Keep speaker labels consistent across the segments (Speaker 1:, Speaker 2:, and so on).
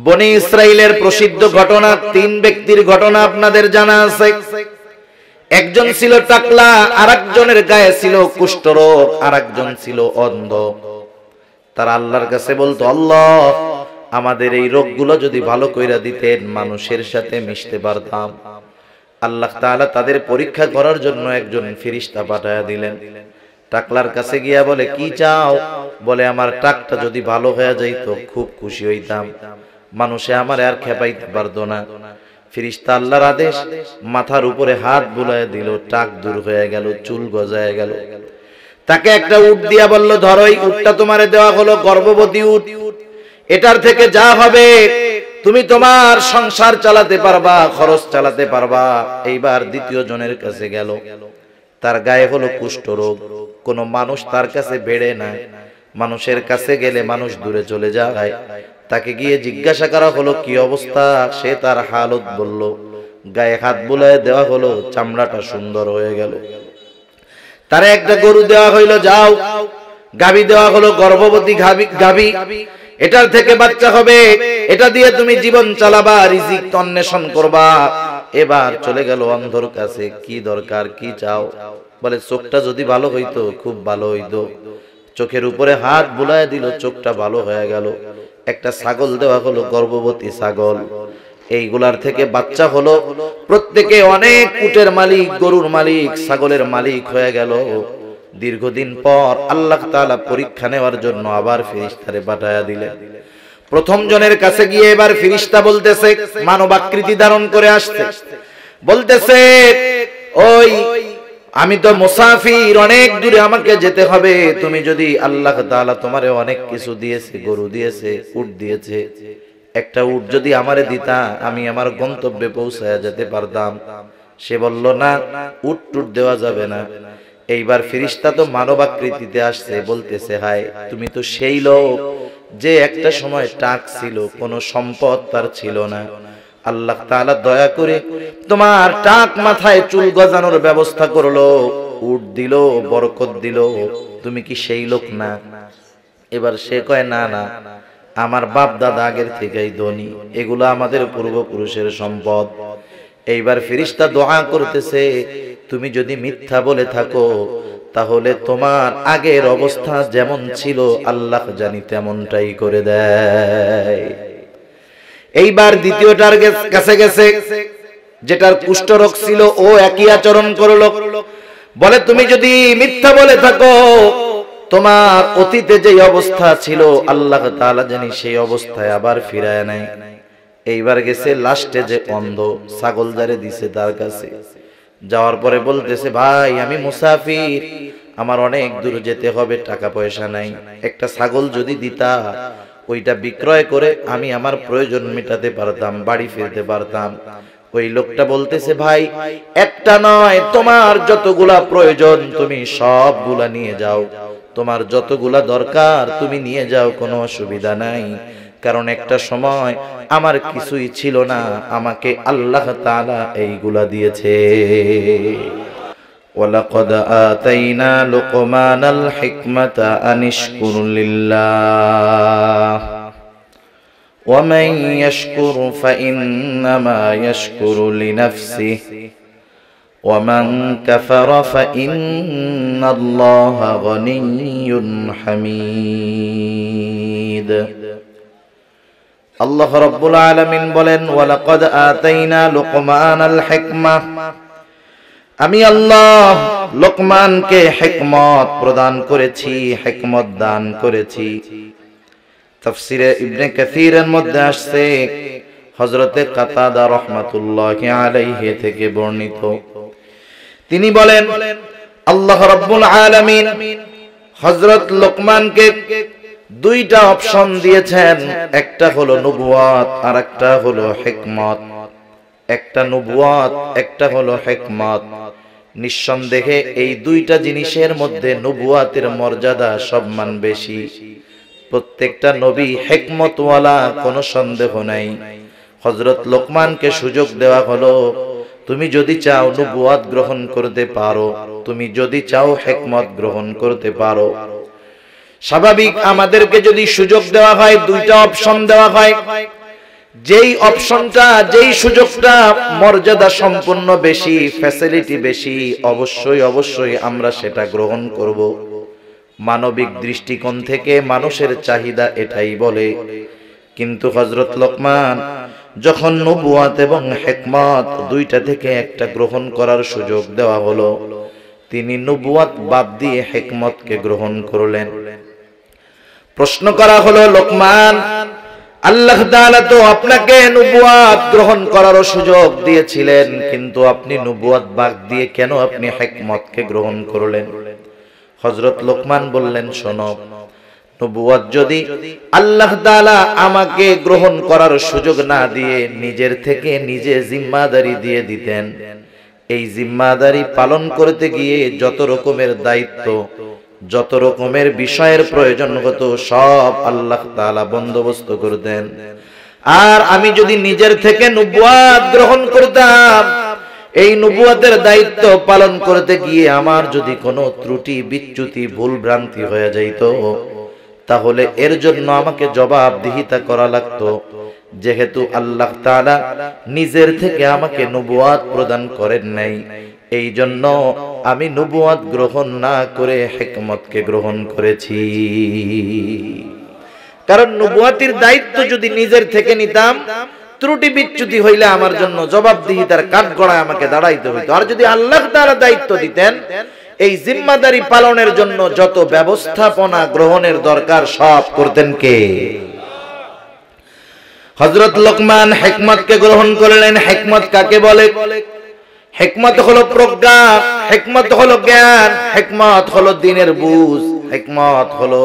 Speaker 1: বনি ইসরাইলের প্রসিদ্ধ ঘটনা, 3 ব্যক্তির ঘটনা আপনাদের জানা আছে। একজন ছিল টাকলা, আরেকজনের গায়ে ছিল কুষ্ঠরোগ, আরেকজন ছিল অন্ধ। তারা আল্লাহর কাছে বলতো, আল্লাহ আমাদের এই রোগগুলো যদি ভালো কইরা দিতেন, মানুষের সাথে মিশতে পারতাম। আল্লাহ তাআলা তাদের পরীক্ষা করার জন্য একজন ফেরেশতা পাঠায়া দিলেন। টাকলার কাছে গিয়া বলে, কি চাও? বলে, আমার টাকটা যদি ভালো হয়ে যাইতো খুব খুশি হইতাম, মানুষে আমার আর খেপাইতে পারতো না। ফেরেশতা আল্লাহর আদেশ, মাথার উপরে হাত বুলায় দিল, টাক দূর হয়ে গেল, চুল গজায় গেল। তাকে একটা উট দিয়া বলল, ধরো এই উটটা তোমারে দেওয়া হলো, গর্ভবতী উট, এটার থেকে যা হবে তুমি তোমার সংসার চালাতে পারবা, খরচ চালাতে পারবা। এইবার দ্বিতীয় জনের কাছে গেল, তার গায়ে হলো কুষ্ঠরোগ, কোন মানুষ তার কাছে বেড়ে না, মানুষের কাছে গেলে মানুষ দূরে চলে যায়। তাকে গিয়ে জিজ্ঞাসা করা হলো কি অবস্থা, সে তার হালত বলল, গায়ে হাত বুলায় দেওয়া হলো, চামড়াটা সুন্দর হয়ে গেল। তারে একটা গরু দেওয়া হইলো, যাও। গাভী দেওয়া হলো, গর্ভবতী গাভী, এটার থেকে বাচ্চা হবে, এটা দিয়ে তুমি জীবন চালাবা, রিজিক অন্বেষণ করবা। এবার চলে গেল অন্ধর কাছে, কি দরকার, কি চাও? বলে, চোখটা যদি ভালো হইতো খুব ভালো হইতো। চোখের উপরে হাত বুলায় দিল, চোখটা ভালো হয়ে গেল। একটা ছাগল দেওয়া হলো, গর্ভবতী ছাগল, এইগুলার থেকে বাচ্চা হলো। প্রত্যেকে অনেক উটের মালিক, গরুর মালিক, ছাগলের মালিক হয়ে গেল। দীর্ঘদিন পর আল্লাহ তাআলা পরীক্ষা নেওয়ার জন্য আবার ফেরেশতারে পাঠায়া দিলেন। প্রথম জনের কাছে গিয়ে এবার ফেরেশতা বলতেছে, মানব আকৃতি ধারণ করে আসছে, বলতেছে, ওই আমি তো মুসাফির, অনেক দূরে আমাকে যেতে হবে, তুমি যদি আল্লাহ তাআলা তোমারে অনেক কিছু দিয়েছে, গরু দিয়েছে, উট দিয়েছে, একটা উট যদি আমারে দিতা, আমি আমার গন্তব্যে পৌঁছায়া যেতে পারতাম। সে বলল, না, উট টুট দেওয়া যাবে না। এইবার ফেরেশতা তো মানব আকৃতিতে আসছে, বলতেছে, হায় তুমি তো সেই লোক যে একটা সময় টাক ছিল, কোনো সম্পদ তার ছিল না, আল্লাহ তাআলা দয়া করে তোমার টাক মাথায় চুল গজানোর ব্যবস্থা করলো, উট দিল, বরকত দিল, তুমি কি সেই লোক না? এবার সে কয়, না না, আমার বাপ দাদা আগের থেকেই ধনী, এগুলো আমাদের পূর্বপুরুষের সম্পদ। এইবার ফেরেশতা দোয়া করতেছে, তুমি যদি মিথ্যা বলে থাকো তাহলে তোমার আগের অবস্থা যেমন ছিল আল্লাহ জানি তেমনটাই করে দেয়। এইবার দ্বিতীয়টার কাছে গেছে, যেটার কুষ্ঠরোগ ছিল, ও একই আচরণ করলো। বলে, তুমি যদি মিথ্যা বলে থাকো তোমার অতীতে যে অবস্থা ছিল আল্লাহ তাআলা জানি সেই অবস্থায় আবার ফিরায় নাই। এইবার গেছে লাস্টে যে অন্ধ, ছাগল যারে দিছে তার কাছে। যাওয়ার পরে বলতেছে, ভাই আমি মুসাফির, আমার অনেক দূর যেতে হবে, টাকা পয়সা নাই, একটা ছাগল যদি দিতা, ওইটা বিক্রয় করে আমি আমার প্রয়োজন মেটাতে পারতাম, বাড়ি ফিরতে পারতাম। ওই লোকটা বলতেছে, ভাই একটা নয়, তোমার যতগুলা প্রয়োজন তুমি সবগুলা নিয়ে যাও, তোমার যতগুলা দরকার তুমি নিয়ে যাও, কোনো অসুবিধা নাই, কারণ একটা সময় আমার কিছুই ছিল না, আমাকে আল্লাহ তাআলা এইগুলা দিয়েছে। ওয়ালাকাদ আতাইনা লুকমানাল হিকমাতা আনিশকুর লিল্লাহ ওয়া মান ইয়াশকুর ফাইন্নামা ইয়াশকুরু লিনাফসিহি ওয়া মান কাফারা ফাইন্নাল্লাহা গনিয়্যুন হামিদ। আল্লাহ রাব্বুল আলামিন বলেন, ওয়ালাকাদ আতাইনা লুকমানাল হিকমাহ, আমি আল্লাহ লোকমানকে হিকমত প্রদান করেছি, হিকমত দান করেছি। তাফসীরে ইবনে কাসীরের মধ্যে আসছে, হযরতে কাতাদা রাহমাতুল্লাহি আলাইহি থেকে বর্ণিত, তিনি বলেন, আল্লাহ রাব্বুল আলামিন হযরত লোকমানকে দুইটা অপশন দিয়েছেন, একটা হলো নবুয়ত আর একটা হলো হিকমত। একটা নবুয়ত, একটা হলো হিকমত। নিঃসন্দেহে এই দুইটা জিনিসের মধ্যে নবুয়তের মর্যাদা সম্মান বেশি। প্রত্যেকটা নবী হিকমতওয়ালা, কোনো সন্দেহ নাই। হযরত লোকমানকে সুযোগ দেওয়া হলো, তুমি যদি চাও নবুয়ত গ্রহণ করতে পারো, তুমি যদি চাও হিকমত গ্রহণ করতে পারো। স্বাভাবিক আমাদেরকে যদি সুযোগ দেওয়া হয়, দুইটা অপশন দেওয়া হয়, যেই অপশনটা, যেই সুযোগটা মর্যাদা সম্পন্ন বেশি, ফ্যাসিলিটি বেশি, অবশ্যই আমরা সেটা গ্রহণ করব। মানবিক দৃষ্টিকোণ থেকে মানুষের চাহিদা এটাই বলে। কিন্তু হযরত লোকমান যখন নবুয়াত এবং হিকমত দুইটা থেকে একটা গ্রহণ করার সুযোগ দেওয়া হলো, তিনি নবুয়াত বাদ দিয়ে হিকমতকে গ্রহণ করলেন। প্রশ্ন করা হলো, লোকমান, আল্লাহ তাআলা তো আপনাকে নবুয়াত গ্রহণ করার সুযোগ দিয়েছিলেন, কিন্তু আপনি নবুয়াত বাদ দিয়ে কেন আপনি হিকমতকে গ্রহণ করলেন? হযরত লোকমান বললেন, শোনো, নবুয়াত যদি আল্লাহ তাআলা আমাকে গ্রহণ করার সুযোগ না দিয়ে নিজের থেকে নিজে জিম্মাদারি দিয়ে দিতেন, এই জিম্মাদারি পালন করতে গিয়ে যত রকমের দায়িত্ব, যত রকমের বিষয়ের প্রয়োজন হতো সব আল্লাহ তাআলা বন্দোবস্ত করতেন। আর আমি যদি নিজের থেকে নবুয়াত গ্রহণ করতাম, এই নবুয়াতের দায়িত্ব পালন করতে গিয়ে আমার যদি কোনো ত্রুটি বিচ্যুতি ভুল ভ্রান্তি হয়ে যাইত, তাহলে এর জন্য আমাকে জবাবদিহিতা করা লাগতো। যেহেতু আল্লাহ তাআলা নিজের থেকে আমাকে নবুয়াত প্রদান করেন নাই, এই জন্য আমি নবুয়াত গ্রহণ না করে হিকমতকে গ্রহণ করেছি। কারণ নবুয়াতের দায়িত্ব যদি নিজের থেকে নিতাম, ত্রুটি বিচ্যুতি হইলে আমার জন্য জবাবদিহিতার কাঠগড়ায় আমাকে দাঁড়াইতে হইতো। আর যদি আল্লাহ তাআলা দায়িত্ব দিতেন, এই জিম্মাদারি পালনের জন্য যত ব্যবস্থাপনা গ্রহণের দরকার সব করতেন কে? হযরত লোকমান হিকমতকে গ্রহণ করলেন। হিকমত কাকে বলে? হিকমত হলো প্রজ্ঞা, হিকমত হলো জ্ঞান, হিকমত হলো দ্বীনের বুঝ, হিকমত হলো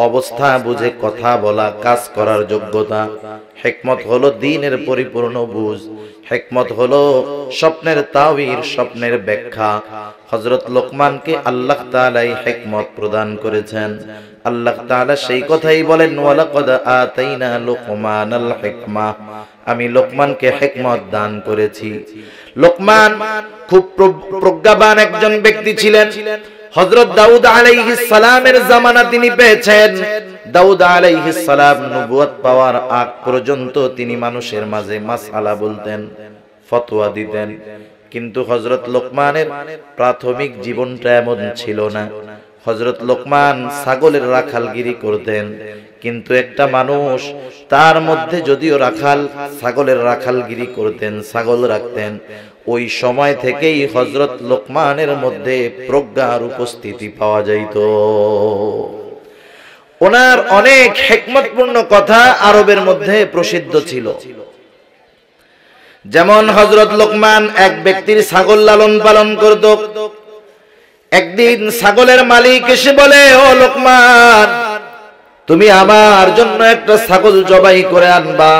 Speaker 1: অবস্থা বুঝে কথা বলা, কাজ করার যোগ্যতা। হিকমত হলো দ্বীনের পরিপূর্ণ বুঝ। হিকমত হলো স্বপ্নের তাওয়ির, স্বপ্নের ব্যাখ্যা। হযরত লোকমানকে আল্লাহ তাআলা হিকমত প্রদান করেছেন। আল্লাহ তাআলা সেই কথাই বলেন, ওয়ালাকাদ আতাইনা লুকমানাল হিকমা, আমি লোকমানকে হিকমত দান করেছি। লোকমান খুব প্রজ্ঞাবান একজন ব্যক্তি ছিলেন। হযরত দাউদ আলাইহিস সালামের জামানা তিনি পেয়েছেন। দাউদ আলাইহিস সালাম নবুয়ত পাওয়ার আগ পর্যন্ত তিনি মানুষের মাঝে মাসআলা বলতেন, ফতোয়া দিতেন। কিন্তু হযরত লোকমানের প্রাথমিক জীবনটা এমন ছিল না। হযরত লোকমান ছাগলের রাখালগিরি করতেন। কিন্তু একটা মানুষ তার মধ্যে যদিও রাখাল, ছাগলের রাখালগিরি করতেন, ছাগল রাখতেন, ওই সময় থেকেই হযরত লোকমানের মধ্যে প্রজ্ঞার উপস্থিতি পাওয়া যাইত। ওনার অনেক হিকমতপূর্ণ কথা আরবের মধ্যে প্রসিদ্ধ ছিল। যেমন হযরত লোকমান এক ব্যক্তির ছাগল লালন পালন করত। একদিন ছাগলের মালিক এসে বলে, ও লোকমান, তুমি আমার জন্য একটা ছাগল জবাই করে আনবা,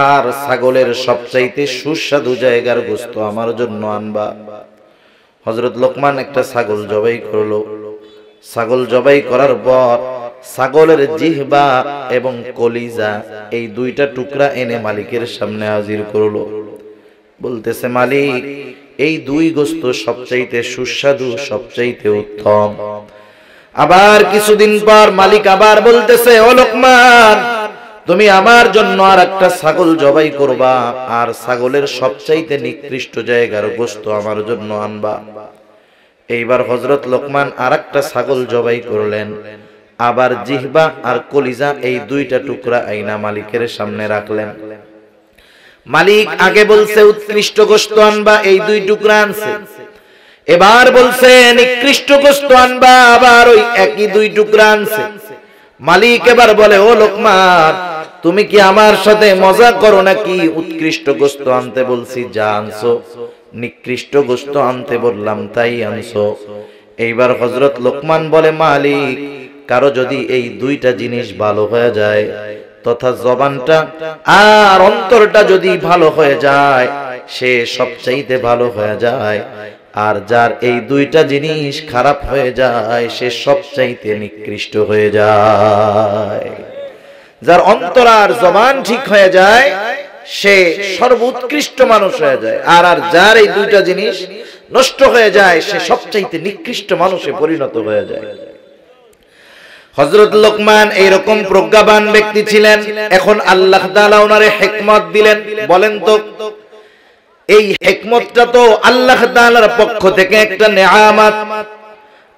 Speaker 1: আর ছাগলের সবচাইতে সুস্বাদু জায়গার গোশত আমার জন্য আনবা। হযরত লোকমান একটা ছাগল জবাই করলো। ছাগল জবাই করার পর ছাগলের জিহ্বা এবং কলিজা, এই দুইটা টুকরা এনে মালিকের সামনে হাজির করলো। বলতেছে, মালিক, এই দুই গোশত সবচাইতে সুস্বাদু, সবচাইতে উত্তম। আবার কিছুদিন পর মালিক আবার বলতেছে, ও লোকমান, তুমি আমার জন্য আর একটা ছাগল জবাই করবা, আর ছাগলের সবচাইতে নিকৃষ্ট জায়গার গোশত আমার জন্য আনবা। এইবার হযরত লোকমান আর একটা ছাগল জবাই করলেন। আবার জিহ্বা আর কলিজা, এই দুইটা টুকরা আইনা মালিকের সামনে রাখলেন। মালিক আগে বলছে উৎকৃষ্ট গোশত আনবা, এই দুই টুকরা আনছে। এবার বলছে নিকৃষ্ট গোশত আনবা, আবার ওই একই দুই টুকরা আনছে। মালিক এবার বলে, ও লোকমান, তুমি কি আমার সাথে মজা করো নাকি? উৎকৃষ্ট গোশত আনতে বলছি, যা আনছো। নিকৃষ্ট গোশত আনতে বললাম, তাই আনছো। এইবার হযরত লোকমান বলে, মালিক, কারো যদি এই দুইটা জিনিস ভালো হয়ে যায়, তথা জবানটা আর অন্তরটা যদি ভালো হয়ে যায়, সে সবচাইতে ভালো হয়ে যায়। আর যার এই দুইটা জিনিস খারাপ হয়ে যায়, সে সবচাইতে নিকৃষ্ট হয়ে যায়। যার অন্তর আর জবান ঠিক হয়ে যায়, সে সর্বোৎকৃষ্ট মানুষ হয়ে যায়। আর যার এই দুইটা জিনিস নষ্ট হয়ে যায়, সে সবচাইতে নিকৃষ্ট মানুষে পরিণত হয়ে যায়। হযরত লোকমান এইরকম প্রজ্ঞাবান ব্যক্তি ছিলেন। এখন আল্লাহ তাআলা ওনারে হিকমত দিলেন। বলেন তো এই হিকমতটা তো আল্লাহ তাআলার পক্ষ থেকে একটা নেয়ামত।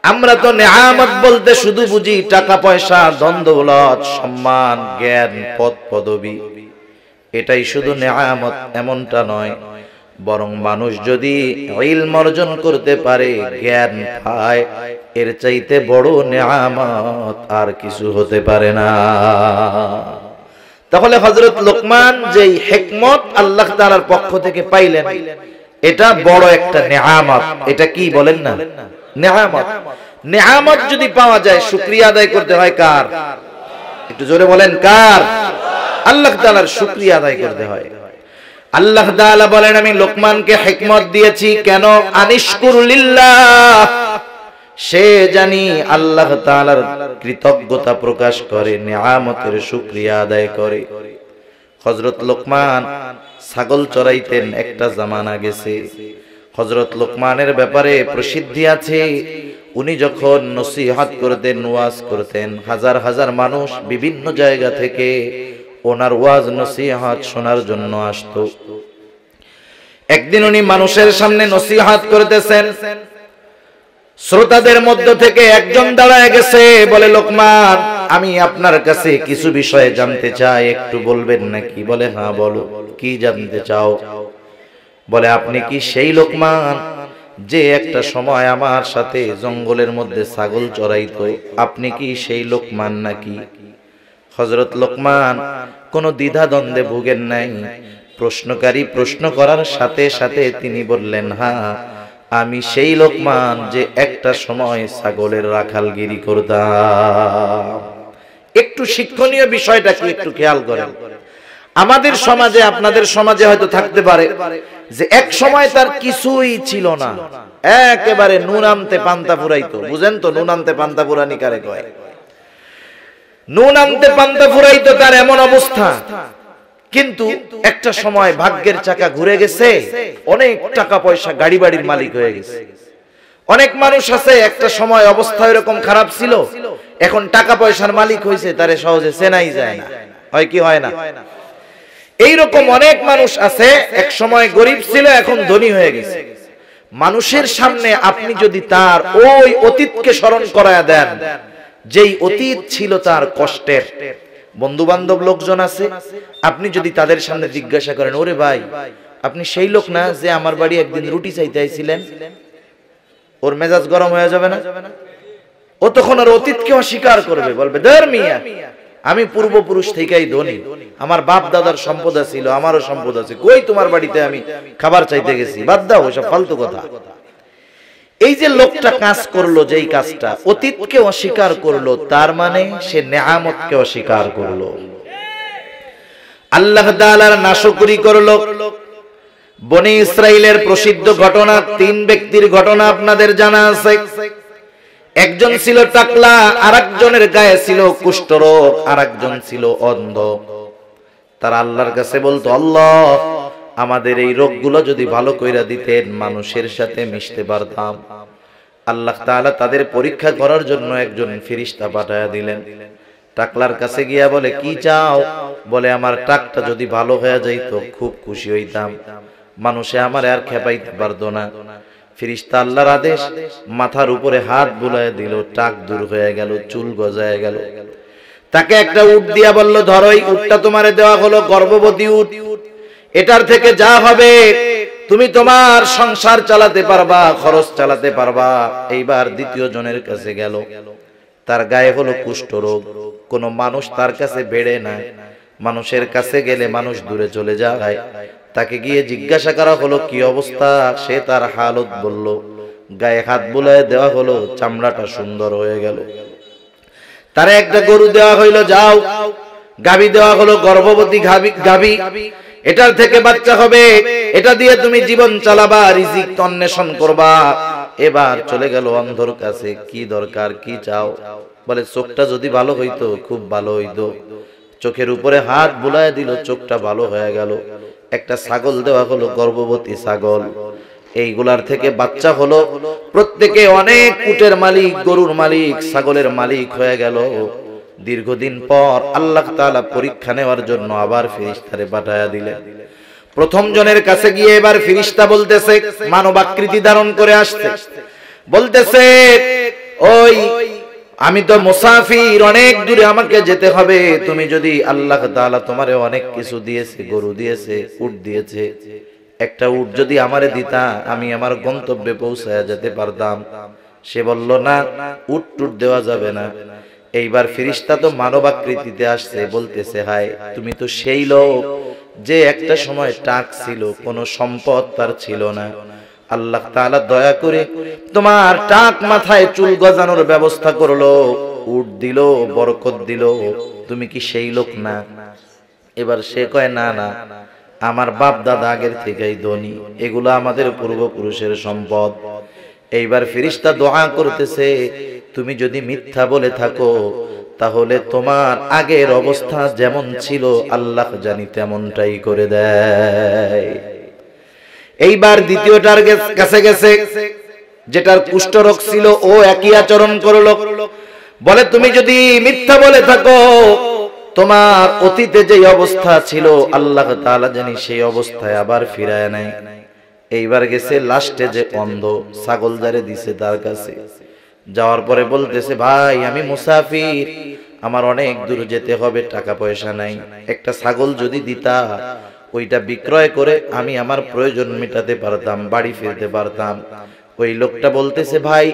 Speaker 1: আমরা তো নেয়ামত বলতে শুধু বুঝি টাকা পয়সা, ধন দৌলত, সম্মান, জ্ঞান, পদ পদবী, এটাই শুধু নেয়ামত এমনটা নয়। বরং মানুষ যদি ইলম অর্জন করতে পারে, জ্ঞান পায়, এর চাইতে বড় নেয়ামত আর কিছু হতে পারে না। তাহলে হযরত লোকমান যেই হিকমত আল্লাহ তাআলার পক্ষ থেকে পাইলেন, এটা বড় একটা নেয়ামত। এটা কি বলেন না? নেয়ামত। নেয়ামত যদি পাওয়া যায়, শুকরিয়া আদায় করতে হয় কার? একটু জোরে বলেন কার? আল্লাহ তাআলার শুকরিয়া আদায় করতে হয়। আল্লাহ তাআলা বলেন আমি লোকমানকে হিকমত দিয়েছি কেন? আনিশকুর লিল্লাহ, সে জানি আল্লাহ তাআলার কৃতজ্ঞতা প্রকাশ করে, নিয়ামতের শুকরিয়া আদায় করে। হযরত লোকমান ছাগল চড়াইতেন, একটা জামানা গেছে। হযরত লোকমানের ব্যাপারে প্রসিদ্ধি আছে, উনি যখন নসিহত করতেন, ওয়াজ করতেন, হাজার হাজার মানুষ বিভিন্ন জায়গা থেকে ওনার ওয়াজ নসিহত শোনার জন্য আসতো। একদিন উনি মানুষের সামনে নসিহত করতেছেন, শ্রোতাদের মধ্য থেকে একজন দাঁড়ায় গেছে, বলে লোকমান আমি আপনার কাছে কিছু বিষয়ে জানতে চাই, একটু বলবেন নাকি? বলে হ্যাঁ বলো, কি জানতে চাও? বলে আপনি কি সেই লোকমান যে একটা সময় আমার সাথে জঙ্গলের মধ্যে ছাগল চড়াইতো? আপনি কি সেই লোকমান নাকি? হযরত লোকমান কোনো দ্বিধা দ্বন্দ্বে ভোগেন নাই। প্রশ্নকারী প্রশ্ন করার সাথে সাথে তিনি বললেন হ্যাঁ, আমি সেই লোকমান যে একটা সময় ছাগলের রাখালগিরি করতাম। একটু শিক্ষণীয় বিষয়টা কি একটু খেয়াল করেন। আমাদের সমাজে, আপনাদের সমাজে হয়তো থাকতে পারে যে এক সময় তার কিছুই ছিল না, একেবারে নুন আনতে পান্তা ফুরাইতো। বুঝেন তো নুন আনতে পান্তা ফুরানি কারে কয়? নুন আনতে পান্তা ফুরাইতো, তার এমন অবস্থা। কিন্তু একটা সময় ভাগ্যের চাকা ঘুরে গেছে, অনেক টাকা পয়সা, গাড়ি বাড়ির মালিক হয়ে গেছে। অনেক মানুষ আছে একটা সময় অবস্থা এরকম খারাপ ছিল, এখন টাকা পয়সার মালিক হয়েছে, তারে সহজে চেনাই যায় না। হয় কি হয় না? এইরকম অনেক মানুষ আছে, এক সময় গরিব ছিল, এখন ধনী হয়ে গেছে। মানুষের সামনে আপনি যদি তার ওই অতীতকে স্মরণ করায়া দেন, যেই অতীত ছিল তার কষ্টের, বন্ধু বান্ধব লোকজন আছে, আপনি যদি তাদের সামনে জিজ্ঞাসা করেন ওরে ভাই আপনি সেই লোক না যে আমার বাড়ি একদিন রুটি চাইতে আইছিলেন, ওর মেজাজ গরম হয়ে যাবে না? ও তখন ওর অতীতকে অস্বীকার করবে, বলবে ধর মিয়া, আমি পূর্বপুরুষ থেকেই ধনী, আমার বাপ দাদার সম্পদ ছিল, আমারও সম্পদ আছে, কই তোমার বাড়িতে আমি খাবার চাইতে গেছি? বাদ দাও ওসব ফালতু কথা। এই যে লোকটা কাজ করলো, যেই কাজটা অতীতকে অস্বীকার করলো, তার মানে সে নেয়ামতকে অস্বীকার করলো, আল্লাহ তাআলার নাশকরি করলো। বনি ইসরাইলের প্রসিদ্ধ ঘটনা, তিন ব্যক্তির ঘটনা আপনাদের জানা আছে। একজন ছিল টাকলা, আরেকজনের গায়ে ছিল কুষ্ঠরোগ, আরেকজন ছিল অন্ধ। তারা আল্লাহর কাছে বলতো আল্লাহ আমাদের এই রোগগুলো যদি ভালো কইরা দিতেন, মানুষের সাথে মিশতে পারতাম। আল্লাহ তাআলা তাদের পরীক্ষা করার জন্য একজন ফেরেশতা পাঠায়া দিলেন। টাকলার কাছে গিয়া বলে কি চাও? বলে আমার টাকটা যদি ভালো হয়ে যাইতো খুব খুশি হইতাম, মানুষে আমারে আর খেপাইতে পারতো না। ফেরেশতা আল্লাহর আদেশ, মাথার উপরে হাত বুলায় দিল, টাক দূর হয়ে গেল, চুল গজায় গেল। তাকে একটা উট দিয়া বলল ধরো, এই উটটা তোমারে দেওয়া হলো, গর্ভবতী উট, এটার থেকে যা হবে তুমি তোমার সংসার চালাতে পারবা, খরচ চালাতে পারবা। এইবার দ্বিতীয় জনের কাছে গেল, তার গায়ে হলো কুষ্ঠরোগ, কোন মানুষ তার কাছে বেড়ে না, মানুষের কাছে গেলে মানুষ দূরে চলে যায়। তাকে গিয়ে জিজ্ঞাসা করা হলো কি অবস্থা, সে তার হালত বলল, গায়ে হাত বুলায় দেওয়া হলো, চামড়াটা সুন্দর হয়ে গেল। তার একটা গরু দেওয়া হইলো, যাও। গাভী দেওয়া হলো, গর্ভবতী গাভী, এটার থেকে বাচ্চা হবে, এটা দিয়ে তুমি জীবন চালাবা, রিজিক অন্বেষণ করবা। এবার চলে গেল অন্ধর কাছে, কি দরকার, কি চাও? বলে চোখটা যদি ভালো হইতো খুব ভালো হইতো। চোখের উপরে হাত বুলায় দিল, চোখটা ভালো হয়ে গেল। একটা ছাগল দেওয়া হলো, গর্ভবতী ছাগল। এইগুলার থেকে বাচ্চা হলো, প্রত্যেকে অনেক উটের মালিক, গরুর মালিক, ছাগলের মালিক হয়ে গেল। দীর্ঘদিন পর আল্লাহ তাআলা পরীক্ষা নেওয়ার জন্য আবার ফেরেশতারে পাঠায়া দিলেন। প্রথম জনের কাছে গিয়ে এবার ফেরেশতা বলতেছে, মানব আকৃতি ধারণ করে আসছে, বলতেছে ওই আমি তো মুসাফির, অনেক দূরে আমাকে যেতে হবে, তুমি যদি আল্লাহ তাআলা তোমারে অনেক কিছু দিয়েছে, গরু দিয়েছে, উট দিয়েছে, একটা উট যদি আমারে দিতা আমি আমার গন্তব্যে পৌঁছায়া যেতে পারতাম। সে বলল না, উট টুট দেওয়া যাবে না। এইবার ফেরেশতা তো মানব আকৃতিতে আসছে, বলতেছে হায় তুমি তো সেই লোক যে একটা সময় টাক ছিল, কোনো সম্পদ তার ছিল না, আল্লাহ তাআলা দয়া করে তোমার টাক মাথায় চুল গজানোর ব্যবস্থা করলো, উট দিল, বরকত দিল, তুমি কি সেই লোক না? এবার সে কয় না না, আমার বাপ দাদা আগের থেকেই ধনী, এগুলো আমাদের পূর্বপুরুষের সম্পদ। এইবার ফেরেশতা দোয়া করতেছে, তুমি যদি মিথ্যা বলে থাকো তাহলে তোমার আগের অবস্থা যেমন ছিল আল্লাহ জানি তেমনটাই করে দেয়। এইবার দ্বিতীয়টার কাছে গেছে, যেটার কুষ্ঠরোগ ছিল, ও একই আচরণ করলো, বলে তুমি যদি মিথ্যা বলে থাকো তোমার অতীতে যে অবস্থা ছিল আল্লাহ তাআলা জানি সেই অবস্থায় আবার ফিরায় নেয়। এইবার গেছে লাস্টে যে অন্ধ, ছাগল যারে দিছে তার কাছে যাওয়ার পরে বলতেছে, ভাই আমি মুসাফির, আমার অনেক দূর যেতে হবে, টাকা পয়সা নাই, একটা ছাগল যদি দিতা ওইটা বিক্রয় করে আমি আমার প্রয়োজন মেটাতে পারতাম, বাড়ি ফিরতে পারতাম। ওই লোকটা বলতেছে, ভাই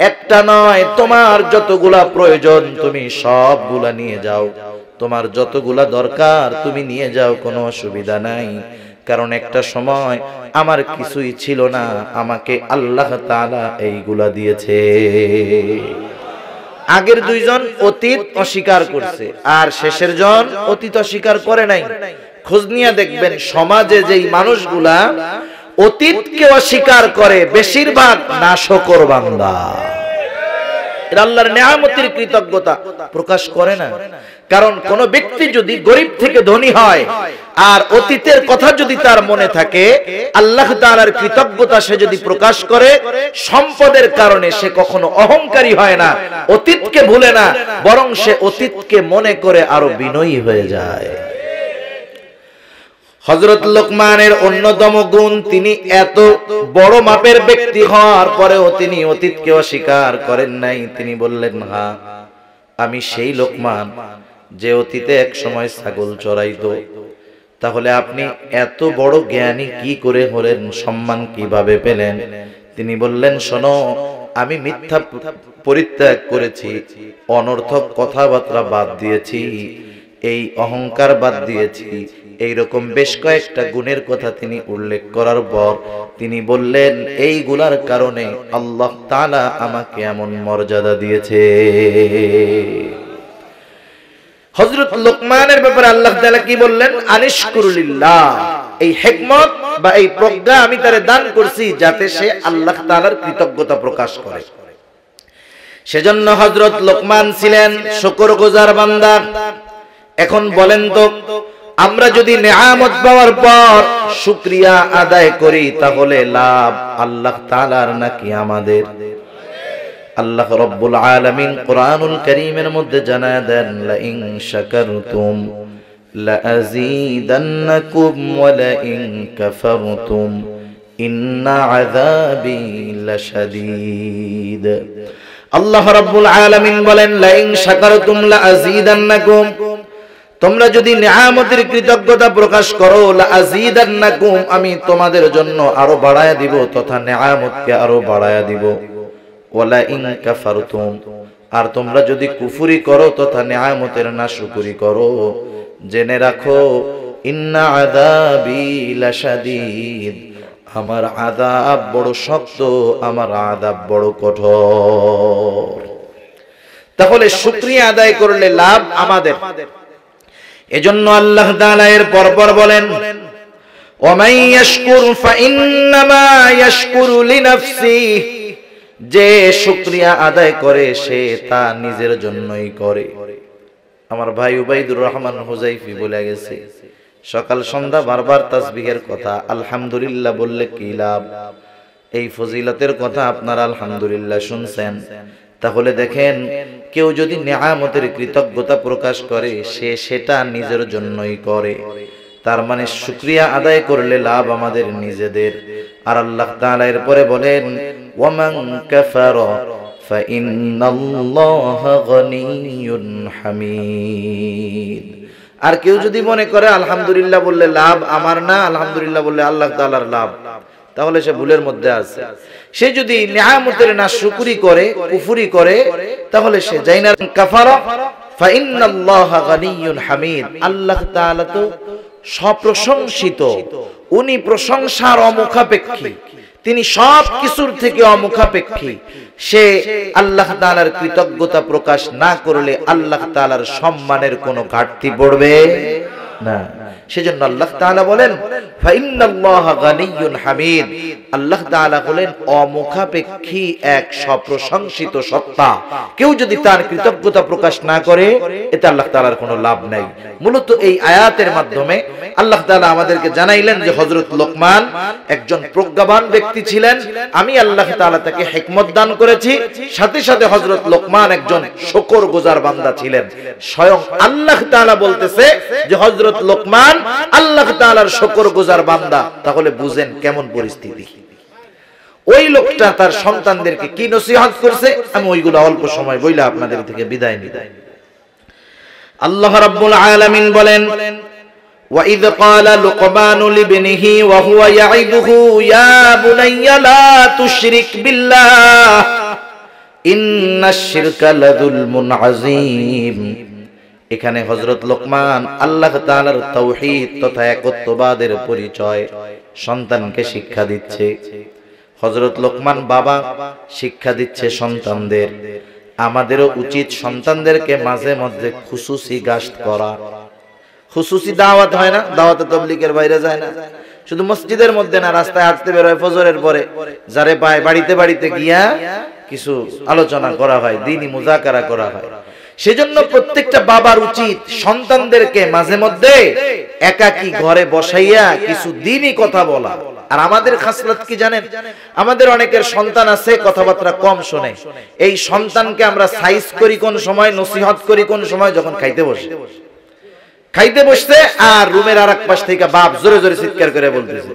Speaker 1: একটা নয়, তোমার যতগুলা প্রয়োজন তুমি সবগুলা নিয়ে যাও, তোমার যতগুলা দরকার তুমি নিয়ে যাও, কোনো অসুবিধা নাই, কারণ একটা সময় আমার কিছুই ছিল না, আমাকে আল্লাহ তাআলা এইগুলা দিয়েছে। আগের দুইজন অতীত অস্বীকার করছে, আর শেষের জন অতীত অস্বীকার করে নাই। খোঁজ নিয়ে দেখবেন সমাজে যেই মানুষগুলা অতীতকে অস্বীকার করে বেশিরভাগ নাশকর বান্দা, এরা আল্লাহর নিয়ামতের কৃতজ্ঞতা প্রকাশ করে না। কারণ কোন ব্যক্তি যদি গরিব থেকে ধনী হয় আর অতীতের কথা যদি তার মনে থাকে, আল্লাহ তাআলার কৃতজ্ঞতা সে যদি প্রকাশ করে, সম্পদের কারণে সে কখনো অহংকারী হয় না, অতীতকে ভুলে না, বরং সে অতীতকে মনে করে আরো বিনয়ী হয়ে যায়। হযরত লোকমানের অন্যতম গুণ, তিনি এত বড় মাপের ব্যক্তি হওয়ার পরেও তিনি অতীতকে অস্বীকার করেন নাই। তিনি বললেন, হ্যাঁ আমি সেই লোকমান যে অতীতে এক সময় ছাগল চড়াইতো। তাহলে আপনি এত বড় জ্ঞানী কি করে হলেন, সম্মান কিভাবে পেলেন? তিনি বললেন, শোনো, আমি মিথ্যা পরিত্যাগ করেছি, অনর্থক কথাবার্তা বাদ দিয়েছি, এই অহংকার বাদ দিয়েছি। এইরকম বেশ কয়েকটা গুণের কথা তিনি উল্লেখ করার পর তিনি বললেন, এইগুলার কারণে আল্লাহ তাআলা আমাকে এমন মর্যাদা দিয়েছে। হযরত লোকমানের ব্যাপারে আল্লাহ তাআলা কি বললেন? আনিশকুরুলিল্লাহ, এই হিকমত বা এই প্রজ্ঞা আমি তারে দান করছি যাতে সে আল্লাহ তাআলার কৃতজ্ঞতা প্রকাশ করে। সেজন্য হযরত লোকমান ছিলেন শুকরগুজার বান্দা। এখন বলেন তো, আমরা যদি নিয়ামত পাওয়ার পর শুকরিয়া আদায় করি তাহলে লাভ আল্লাহ তাআলার নাকি আমাদের? আল্লাহ রাব্বুল আলামিন কোরআনুল কারীমের মধ্যে জানায় দেন, লা ইন শাকারতুম লা আযীদান্নাকুম ওয়া লা ইন কাফারতুম ইন্না আযাবী লাশাদীদ। আল্লাহ রাব্বুল আলামিন বলেন, লা ইন শাকারতুম লা আযীদান্নাকুম, তোমরা যদি নিয়ামতের কৃতজ্ঞতা প্রকাশ করো, লা আযীদান্নাকুম, আমি তোমাদের জন্য আরো বাড়ায়া দিব, তথা নিয়ামতকে আরো বাড়ায়া দিব। ওয়ালা ইন কাফারতুম, আর তোমরা যদি কুফরি করো তথা নিয়ামতের নাশকরি করো, জেনে রাখো ইন্না আযাবী লাশাদীদ, আমার আযাব বড় শক্ত, আমার আযাব বড় কঠোর। তাহলে শুকরিয়া আদায় করলে লাভ আমাদের। এজন্য আল্লাহ তাআলা এর পরপর বলেন, ওয়া মান ইয়াশকুর ফাইন্নামা ইয়াশকুরু লিনাফসিহি, যে শুকরিয়া আদায় করে সে তা নিজের জন্যই করে। আমার ভাই উবাইদুর রহমান হুজাইফি বলে গেছে, সকাল সন্ধ্যা বারবার তাসবিহের কথা, আলহামদুলিল্লাহ বললে কি লাভ? এই ফজিলতের কথা আপনারা আলহামদুলিল্লাহ শুনছেন। তাহলে দেখেন, কেউ যদি নিয়ামতের কৃতজ্ঞতা প্রকাশ করে সে সেটা নিজের জন্যই করে, তার মানে শুকরিয়া আদায় করলে লাভ আমাদের নিজেদের। আর আল্লাহ তাআলা এরপরে বলেন, ওয়ামান কাফারা ফাইন্নাল্লাহা গনিয়্যুন হামিদ। আর কেউ যদি মনে করে আলহামদুলিল্লাহ বললে লাভ আমার না, আলহামদুলিল্লাহ বললে আল্লাহ তাআলার লাভ, তাহলে সে ভুলের মধ্যে আছে। সে যদি নিয়ামতের না শুকরি করে, কুফরি করে, তাহলে সে জাইনা কাফারা ফাইন্নাল্লাহা গনিয়্যুন হামিদ। আল্লাহ তাআলা তো সপ্রশংসিত, উনি প্রশংসার অমুখাপেক্ষী, তিনি সব কিছুর থেকে অমুখাপেক্ষী। সে আল্লাহ তাআলার কৃতজ্ঞতা প্রকাশ না করলে আল্লাহ তাআলার সম্মানের কোনো ঘাটতি পড়বে না। সেজন্য আল্লাহ তাআলা বলেন ফাইন্নাল্লাহা গনিয়্যুন হামিদ। আল্লাহ তাআলা হলেন অমুখাপেক্ষী এক সপ্রশংসিত সত্তা। কেউ যদি তার কৃতজ্ঞতা প্রকাশ না করে এতে আল্লাহ তাআলার কোনো লাভ নাই। মূলত এই আয়াতের মাধ্যমে আল্লাহ তাআলা আমাদেরকে জানাইলেন যে হযরত লোকমান একজন প্রজ্ঞাবান ব্যক্তি ছিলেন। আমি আল্লাহ তাআলা তাকে হিকমত দান করেছি, সাথে সাথে হযরত লোকমান একজন শুকরগুজার বান্দা ছিলেন। স্বয়ং আল্লাহ তাআলা বলতেছে যে হযরত লোকমান আল্লাহ তাআলার শুকরগুজার বান্দা। তাহলে বুঝেন কেমন পরিস্থিতি। ওই লোকটা তার সন্তানদেরকে কি নসিহত করছে, আমি ওইগুলো অল্প সময় বইলা আপনাদের থেকে বিদায় নিই। আল্লাহ রাব্বুল আলামিন বলেন, وَإِذْ قَالَ لُقْمَانُ لِابْنِهِ وَهُوَ يَعِظُهُ يَا بُنَيَّ لَا تُشْرِكْ بِاللَّهِ إِنَّ الشِّرْكَ لَظُلْمٌ عَظِيمٌ। এখানে হযরত লোকমান আল্লাহ তাআলার তাওহীদ তথা একত্ববাদের পরিচয় সন্তানকে শিক্ষা দিচ্ছে। হযরত লোকমান বাবা শিক্ষা দিচ্ছে সন্তানদের। আমাদেরও উচিত সন্তানদেরকে মাঝে মধ্যে খুশুসি গাস্ত করা। খুশুসি দাওয়াত হয় না, দাওয়াতে তাবলীগের বাইরে যায় না, শুধু মসজিদের মধ্যে না, রাস্তায় হাঁটতে বের হয় ফজরের পরে, যারে পায় বাড়িতে বাড়িতে গিয়া কিছু আলোচনা করা হয়, দ্বীনি মুযাকারা করা হয়। সেজন্য প্রত্যেকটা বাবার উচিত সন্তানদেরকে মাঝে মধ্যে একাকী ঘরে বসাইয়া কিছু দ্বীনি কথা বলা। আর আমাদের খাসলত কি জানেন? আমাদের অনেকের সন্তান আছে কথাবার্তা কম শোনে। এই সন্তানকে আমরা সাইজ করি কোন সময়, নসিহত করি কোন সময়, যখন খাইতে বসছে আর রুমের আরেক পাশ থেকে বাপ জোরে জোরে চিৎকার করে বলতেছে।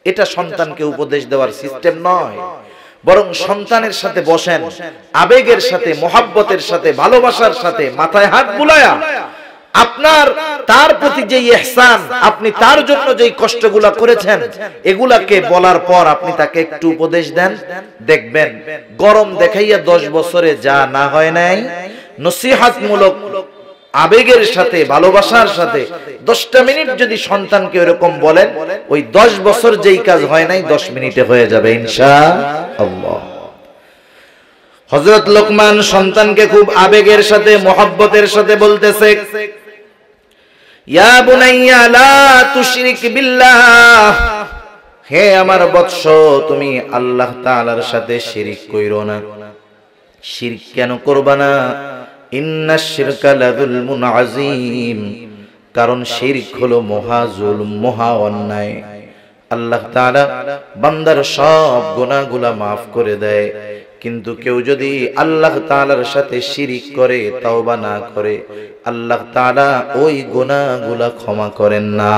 Speaker 1: এটা সন্তানকে উপদেশ দেওয়ার সিস্টেম নয়। বরং সন্তানের সাথে বসেন, আবেগের সাথে, মোহাব্বতের সাথে, ভালোবাসার সাথে, মাথায় হাত বুলায়া আপনার তার প্রতি যে ইহসান, আপনি তার জন্য যে কষ্টগুলা করেছেন এগুলাকে বলার পর আপনি তাকে একটু উপদেশ দেন, দেখবেন গরম দেখাইয়া 10 বছরে যা না হয় নাই, নসিহতমূলক আবেগের সাথে, ভালোবাসার সাথে 10টা মিনিট যদি সন্তানকে এরকম বলেন, ওই 10 বছর যেই কাজ হয় নাই 10 মিনিটে হয়ে যাবে ইনশাআল্লাহ। হযরত লোকমান সন্তানকে খুব আবেগের সাথে, মোহাব্বতের সাথে বলতেছে, ইয়া বুনাইয়া লা তুশরিক বিল্লাহ, হে আমার বৎস তুমি আল্লাহ তাআলার সাথে শিরক কইরো না। শিরক কেন করবা না? ইন্নাশ শিরকা লাযুলমুন আযীম, কারণ শিরক হলো মহা জুলম, মহা অন্যায়। আল্লাহ তাআলা বান্দার সব গুনাহগুলা maaf করে দেয়, কিন্তু কেউ যদি আল্লাহ তাআলার সাথে শিরক করে, তওবা না করে, আল্লাহ তাআলা ওই গুনাহগুলা ক্ষমা করেন না।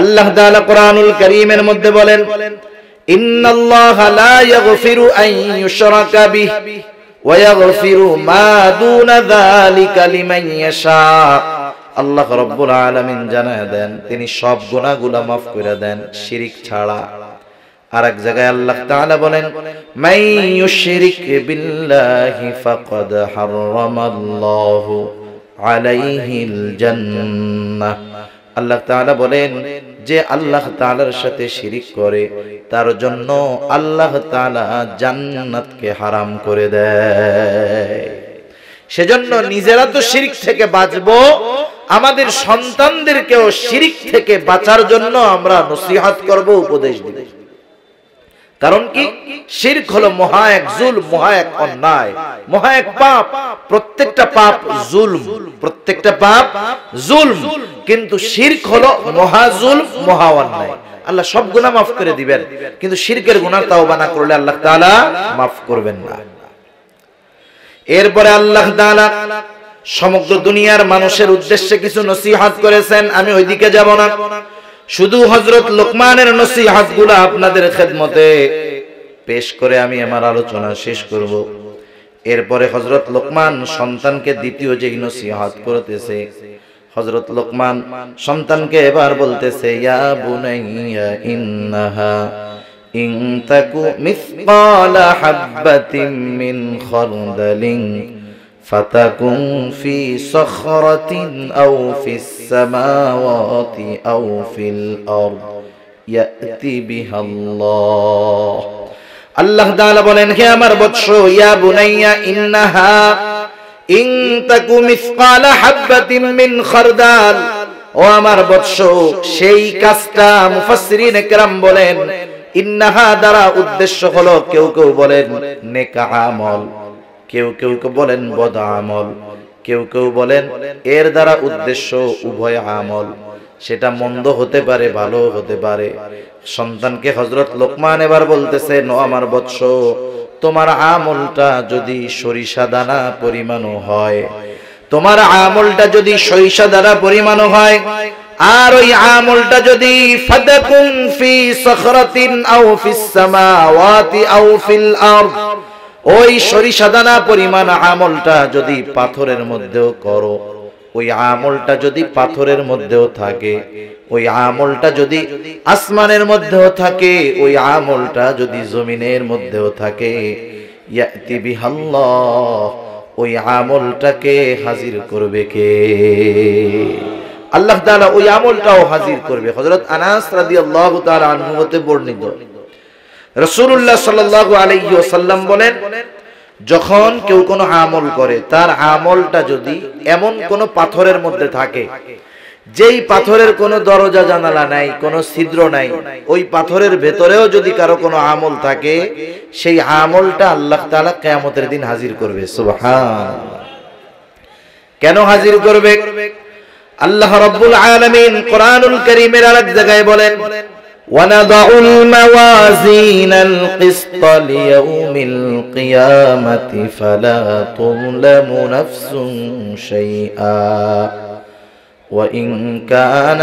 Speaker 1: আল্লাহ তাআলা কোরআনুল কারীমের মধ্যে বলেন, ইন্নাল্লাহা লা ইয়াগফিরু আন ইউশরাকা বিহি ওয়া ইয়াগফিরু মা দুনা যালিকা লিমান ইয়াশা। আল্লাহ রাব্বুল আলামিন জানায় দেন তিনি সব গুনাহগুলা maaf করে দেন, শিরক ছাড়া। আরেক জায়গায় আল্লাহ তাআলা বলেন, মান ইউশরিক বিল্লাহি ফাকাদ হারামাল্লাহু আলাইহিল জান্নাহ। আল্লাহ তাআলা বলেন যে আল্লাহ তাআলার সাথে শিরক করে তার জন্য আল্লাহ তাআলা জান্নাতকে হারাম করে দেয়। সেজন্য নিজেরা তো শিরক থেকে বাঁচবো, আমাদের সন্তানদেরকেও শিরক থেকে বাঁচার জন্য আমরা নসিহত করব, উপদেশ দিব। কারণ কি? শিরক হলো মহা এক জুলম, মহা এক অন্যায়, মহা এক পাপ। প্রত্যেকটা পাপ জুলম, প্রত্যেকটা পাপ জুলম, কিন্তু শিরক হলো মহা জুলম, মহা অন্যায়। আল্লাহ সব গুনাহ মাফ করে দিবেন, কিন্তু শিরকের গুনাহ তাওবা না করলে আল্লাহ তাআলা মাফ করবেন না। এরপরে আল্লাহ তাআলা সমগ্র দুনিয়ার মানুষের উদ্দেশ্যে কিছু নসিহত করেছেন, আমি ওইদিকে যাব না। শুধু হযরত লোকমানের নসিহতগুলো আপনাদের খেদমতে পেশ করে আমি আমার আলোচনা শেষ করব। এরপরে হযরত লোকমান সন্তানকে দ্বিতীয় যে নসিহত করতেছে, হযরত লোকমান সন্তানকে এবার বলতেছে, ইয়া বুনাইয়া ইন্নাহা ইন তাকু মিসকালা হাববাতিন মিন খারদালিন ফাতাকুন ফি সখরাতিন আও ফিস সামাওয়াতি আও ফিল আরদ ইয়াতি বিহাল্লাহ। আল্লাহ তাআলা বলেন, হে আমার বৎস, ইয়া বুনাইয়া ইন্নাহা ইন তাকু মিসকালা হাববাতিন মিন খারদাল, ও আমার বৎস, সেই কাজটা মুফাসসিরিন কেরাম বলেন ইন্নাহা দ্বারা উদ্দেশ্য হলো, কেউ কেউ বলেন নেক আমল, কেউ কেউ বলেন বদ আমল, কেউ কেউ বলেন এর দ্বারা উদ্দেশ্য উভয় আমল, সেটা মন্দ হতে পারে ভালো হতে পারে। সন্তানকে হযরত লোকমান এবার বলতেছে, নো আমার বৎস, তোমার আমলটা যদি সরিষা দানা পরিমাণও হয়, তোমার আমলটা যদি সরিষা দানা পরিমাণও হয়, আর ওই আমলটা যদি ফাদাকুন ফি সখরাতিন আও ফিস সামাওয়াতি আও ফিল আরদ, ওই সরিষা দানা পরিমাণ আমলটা যদি পাথরের মধ্যেও করো, ওই আমলটা যদি পাথরের মধ্যেও থাকে, ওই আমলটা যদি আসমানের মধ্যেও থাকে, ওই আমলটা যদি জমিনের মধ্যেও থাকে, ইয়াতি বিহাল্লাহ, ওই আমলটাকে হাজির করবে কে? আল্লাহ তাআলা ওই আমলটাও হাজির করবে। হযরত আনাস রাদিয়াল্লাহু তাআলা আনহু হতে বর্ণিত, রাসূলুল্লাহ সাল্লাল্লাহু আলাইহি ওয়াসাল্লাম বলেন, যখন কেউ কোনো আমল করে, তার আমলটা যদি এমন কোন পাথরের মধ্যে থাকে, যেই পাথরের কোনো দরজা জানালা নাই, কোনো ছিদ্র নাই, ওই পাথরের ভেতরেও যদি কারো কোনো আমল থাকে, সেই আমলটা আল্লাহ তাআলা কিয়ামতের দিন হাজির করবে। সুবহানাল্লাহ। কেন হাজির করবে? আল্লাহ রাব্বুল আলামিন কোরআনুল কারীমের আরেক জায়গায় বলেন, وَنَضَعُ الْمَوَازِينَ الْقِسْطَ لِيَوْمِ الْقِيَامَةِ فَلَا تُظْلَمُ نَفْسٌ شَيْئًا وَإِنْ كَانَ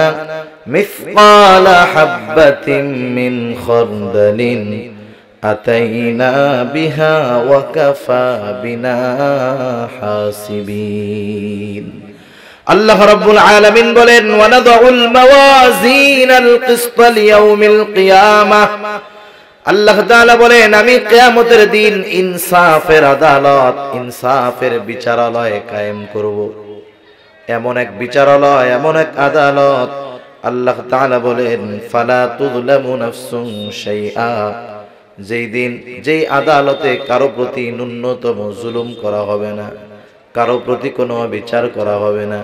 Speaker 1: مِثْقَالَ حَبَّةٍ مِّنْ خَرْدَلٍ أَتَيْنَا بِهَا وَكَفَى بِنَا حَاسِبِينَ। আল্লাহ রাব্বুল আলামিন বলেন, ওয়ানাদাউল মাওয়াজিনাল কিসত লিয়াউমিল কিয়ামাহ, আল্লাহ তাআলা বলেন, আমি কিয়ামতের দিন ইনসাফের আদালত, ইনসাফের বিচারালয় কায়েম করব। এমন এক বিচারালয়, এমন এক আদালত, আল্লাহ তাআলা বলেন, ফালা তুযলামু নাফসুন শাইআ, যেই দিন যেই আদালতে কারো প্রতি ন্যূনতম জুলুম করা হবে না, কারো প্রতি কোনো বিচার করা হবে না।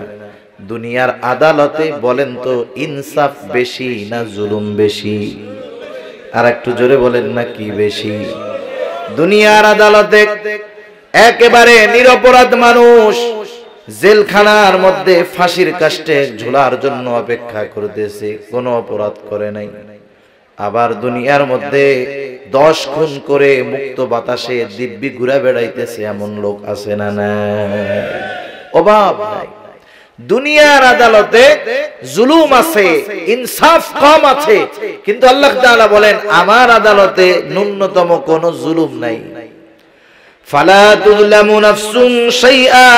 Speaker 1: দুনিয়ার আদালতে বলেন তো ইনসাফ বেশি না জুলুম বেশি? আর একটু জোরে বলেন না, কি বেশি? দুনিয়ার আদালতে একেবারে নিরপরাধ মানুষ জেলখানার মধ্যে ফাঁসির কাস্টে ঝোলার জন্য অপেক্ষা করতেছে, কোনো অপরাধ করে নাই। আবার দুনিয়ার মধ্যে 10 খুন করে মুক্ত বাতাসে দিব্যি ঘুরে বেড়াইতেছে এমন লোক আছে না? নাই, অভাব নাই। দুনিয়ার আদালতে জুলুম আছে, ইনসাফ কম আছে, কিন্তু আল্লাহ তাআলা বলেন, আমার আদালতে ন্যূনতম কোনো জুলুম নাই। ফালা তুযলামু নাফসুন শাইআ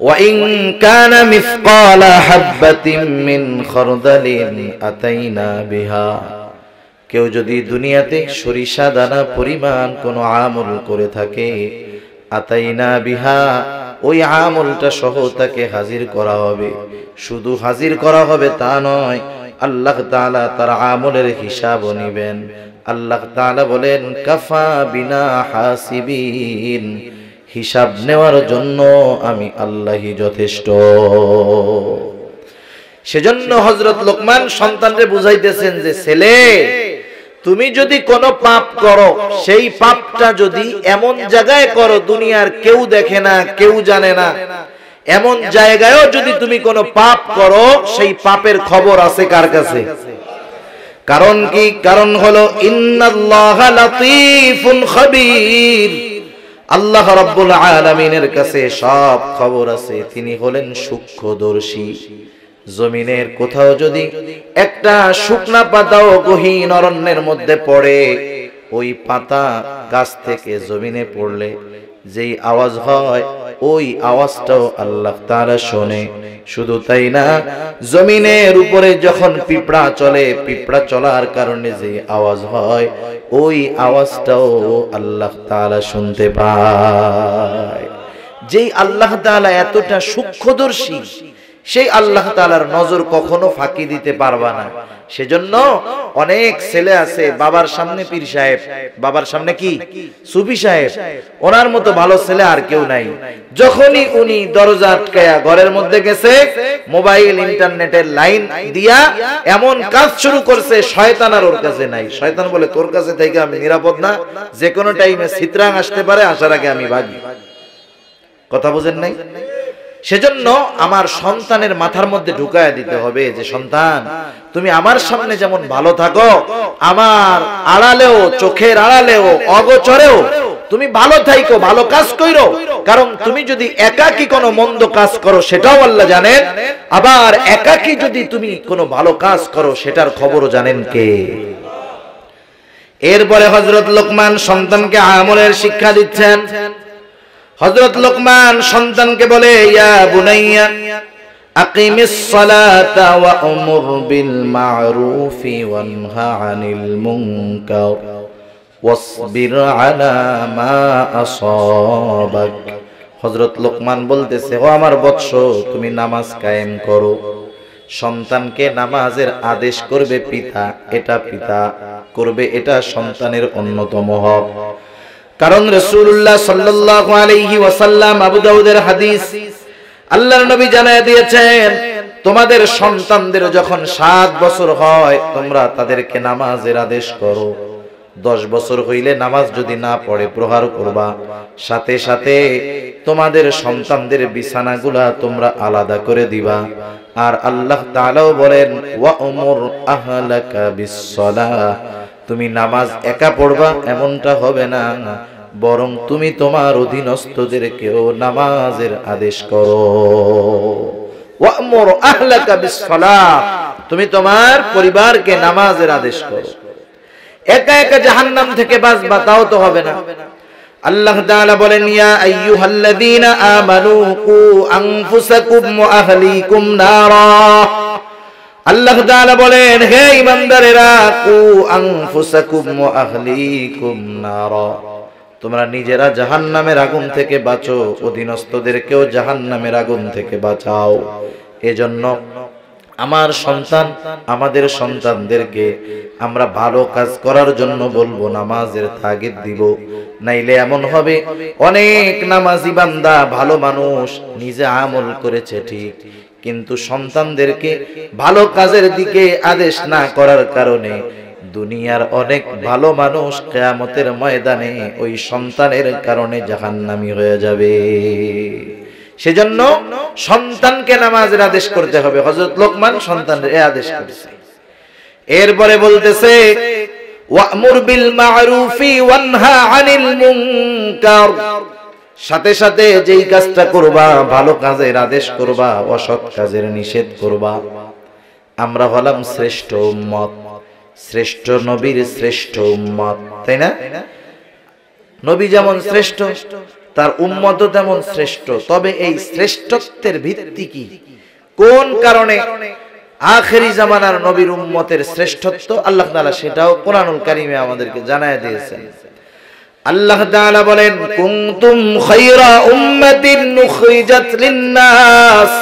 Speaker 1: وَإِن كَانَ مِثْقَالَ حَبَّةٍ مِّنْ خَرْدَلٍ أَتَيْنَا بِهَا, কেউ যদি দুনিয়াতে সরিষা দানা পরিমাণ কোনো আমল করে থাকে, আতাইনা বিহা, ওই আমলটা সহ তাকে হাজির করা হবে। শুধু হাজির করা হবে তা নয়, আল্লাহ তাআলা তার আমলের হিসাবও নেবেন। আল্লাহ তাআলা বলেন, কাফা বিনা হাসিবিন, হিসাব নেওয়ার জন্য আমি আল্লাহই যথেষ্ট। সেজন্য হযরত লোকমান সন্তানকে বুঝাইতেছেন যে, ছেলে, তুমি যদি কোনো পাপ করো, সেই পাপটা যদি এমন জায়গায় করো দুনিয়ার কেউ দেখে না, কেউ জানে না, এমন জায়গায়ও যদি তুমি কোনো পাপ করো, সেই পাপের খবর আছে কার কাছে? কারণ কি? কারণ হলো ইন্নাল্লাহা লাতীফুন খাবীর, আল্লাহ রাব্বুল আলামিনের কাছে সব খবর আছে, তিনি হলেন সূক্ষ্মদর্শী। জমিনের কোথাও যদি একটা শুকনা পাতাও গহীন অরণ্যের মধ্যে পড়ে, ওই পাতা গাছ থেকে জমিনে পড়লে যেই আওয়াজ হয়, ওই আওয়াজটাও আল্লাহ তাআলা শোনে। শুধু তাই না, জমিনের উপরে যখন পিঁপড়া চলে, পিঁপড়া চলার কারণে যে আওয়াজ হয়, ওই আওয়াজটাও আল্লাহ তাআলা শুনতে পায়। যেই আল্লাহ তাআলা এতটা সূক্ষ্মদর্শী, সেই আল্লাহ তাআলার নজর কখনো ফাঁকি দিতে পারবা না। সেজন্য অনেক ছেলে আছে, বাবার সামনে পীর সাহেব, বাবার সামনে কি সুফি সাহেব, ওনার মতো ভালো ছেলে আর কেউ নাই। যখনই উনি দরজা আটকায়া ঘরের মধ্যে গেছে, মোবাইল ইন্টারনেটের লাইন দিয়া এমন কাজ শুরু করছে, শয়তান আর ওর কাছে নাই। শয়তান বলে, তোর কাছে থেকে আমি নিরাপদ না, যে কোনো টাইমে চিত্রাং আসতে পারে, আসার আগে আমি ভাগি। কথা বুঝেন নাই? সেজন্য আমার সন্তানের মাথার মধ্যে ঢুকায় দিতে হবে যে, সন্তান তুমি আমার সামনে যেমন ভালো থাকো, আমার আড়ালেও, চোখের আড়ালেও, অগোচরেও তুমি ভালো থাইকো, ভালো কাজ কইরো। কারণ তুমি যদি একাকী কোনো মন্দ কাজ করো, সেটাও আল্লাহ জানেন। আবার একাকী যদি তুমি কোনো ভালো কাজ করো, সেটার খবরও জানেন কে? এরপরে হযরত লোকমান সন্তানকে আমলের শিক্ষা দিচ্ছেন। হযরত লোকমান সন্তানকে বলে, ইয়া বুনাইয়া আকিমিস সালাতা ওয়া আমুর বিল মা'রুফি ওয়ানহা আনিল মুনকার ওয়াসবির আলা মা আসাবাক। হযরত লোকমান বলতেছে, ও আমার বৎস, তুমি নামাজ কায়েম করো। সন্তানকে নামাজের আদেশ করবে পিতা, এটা পিতা করবে, এটা সন্তানের অন্যতম হক। কারণ রাসূলুল্লাহ সাল্লাল্লাহু আলাইহি ওয়াসাল্লাম, আবু দাউদের হাদিস, আল্লাহর নবী জানায় দিয়েছেন, তোমাদের সন্তানদের যখন 7 বছর হয়, তোমরা তাদেরকে নামাজের আদেশ করো। 10 বছর হইলে নামাজ যদি না পড়ে, প্রহার করবা। সাথে সাথে তোমাদের সন্তানদের বিছানাগুলা তোমরা আলাদা করে দিবা। আর আল্লাহ তাআলাও বলেন, ওয়া উমুর আহলাকা বিস-সালাহ, তুমি নামাজ একা পড়বা এমনটা হবে না, বরং তুমি তোমার অধীনস্থদেরকেও নামাজের আদেশ করো। ওয়া'মুর আহলাকা বিস-সালাহ, তুমি তোমার পরিবারকে নামাজের আদেশ করো। একা একা জাহান্নাম থেকে বাঁচবা, তাও তো হবে না। আল্লাহ তাআলা বলেন, ইয়া আইয়ুহাল্লাযীনা আমানু কু আনফুসাকুম ওয়া আহলিকুম নারা। আল্লাহ তাআলা বলেন, হে ঈমানদারেরা, কু আনফুসাকুম ওয়া আহলিকুম নারা, তোমরা নিজেরা জাহান্নামের আগুন থেকে বাঁচো, অধীনস্থদেরকেও জাহান্নামের আগুন থেকে বাঁচাও। এজন্য আমার সন্তান, আমাদের সন্তানদেরকে আমরা ভালো কাজ করার জন্য বলবো, নামাজের তাগিদ দিব। নাইলে এমন হবে, অনেক নামাজি বান্দা, ভালো মানুষ, নিজে আমল করেছে ঠিক, কিন্তু সন্তানদেরকে ভালো কাজের দিকে আদেশ না করার কারণে দুনিয়ার অনেক ভালো মানুষ কিয়ামতের ময়দানে ওই সন্তানের কারণে জাহান্নামী হয়ে যাবে। সেজন্য সন্তানকে নামাজের আদেশ করতে হবে। হযরত লোকমান সন্তানের আদেশ করেছে। এরপরে বলতেছে, ওয়া'মুর বিল মা'রুফি ওয়ানহা আনিল মুনকার, সাথে সাথে যেই কাজটা করবা, ভালো কাজের আদেশ করবা, অসৎ কাজের নিষেধ করবা। আমরা হলাম শ্রেষ্ঠ উম্মত, শ্রেষ্ঠ নবীর শ্রেষ্ঠ উম্মত, তাই না? নবী যেমন শ্রেষ্ঠ, তার উম্মতও তেমন শ্রেষ্ঠ। তবে এই শ্রেষ্ঠত্বের ভিত্তি কি, কোন কারণে আখেরি জামানার নবীর উম্মতের শ্রেষ্ঠত্ব, আল্লাহ তাআলা সেটাও কোরআনুল কারীমে আমাদেরকে জানায় দিয়েছেন। আল্লাহ তাআলা বলেন, কুনতুম খায়রা উম্মাতিন উখরিজাত লিন-নাস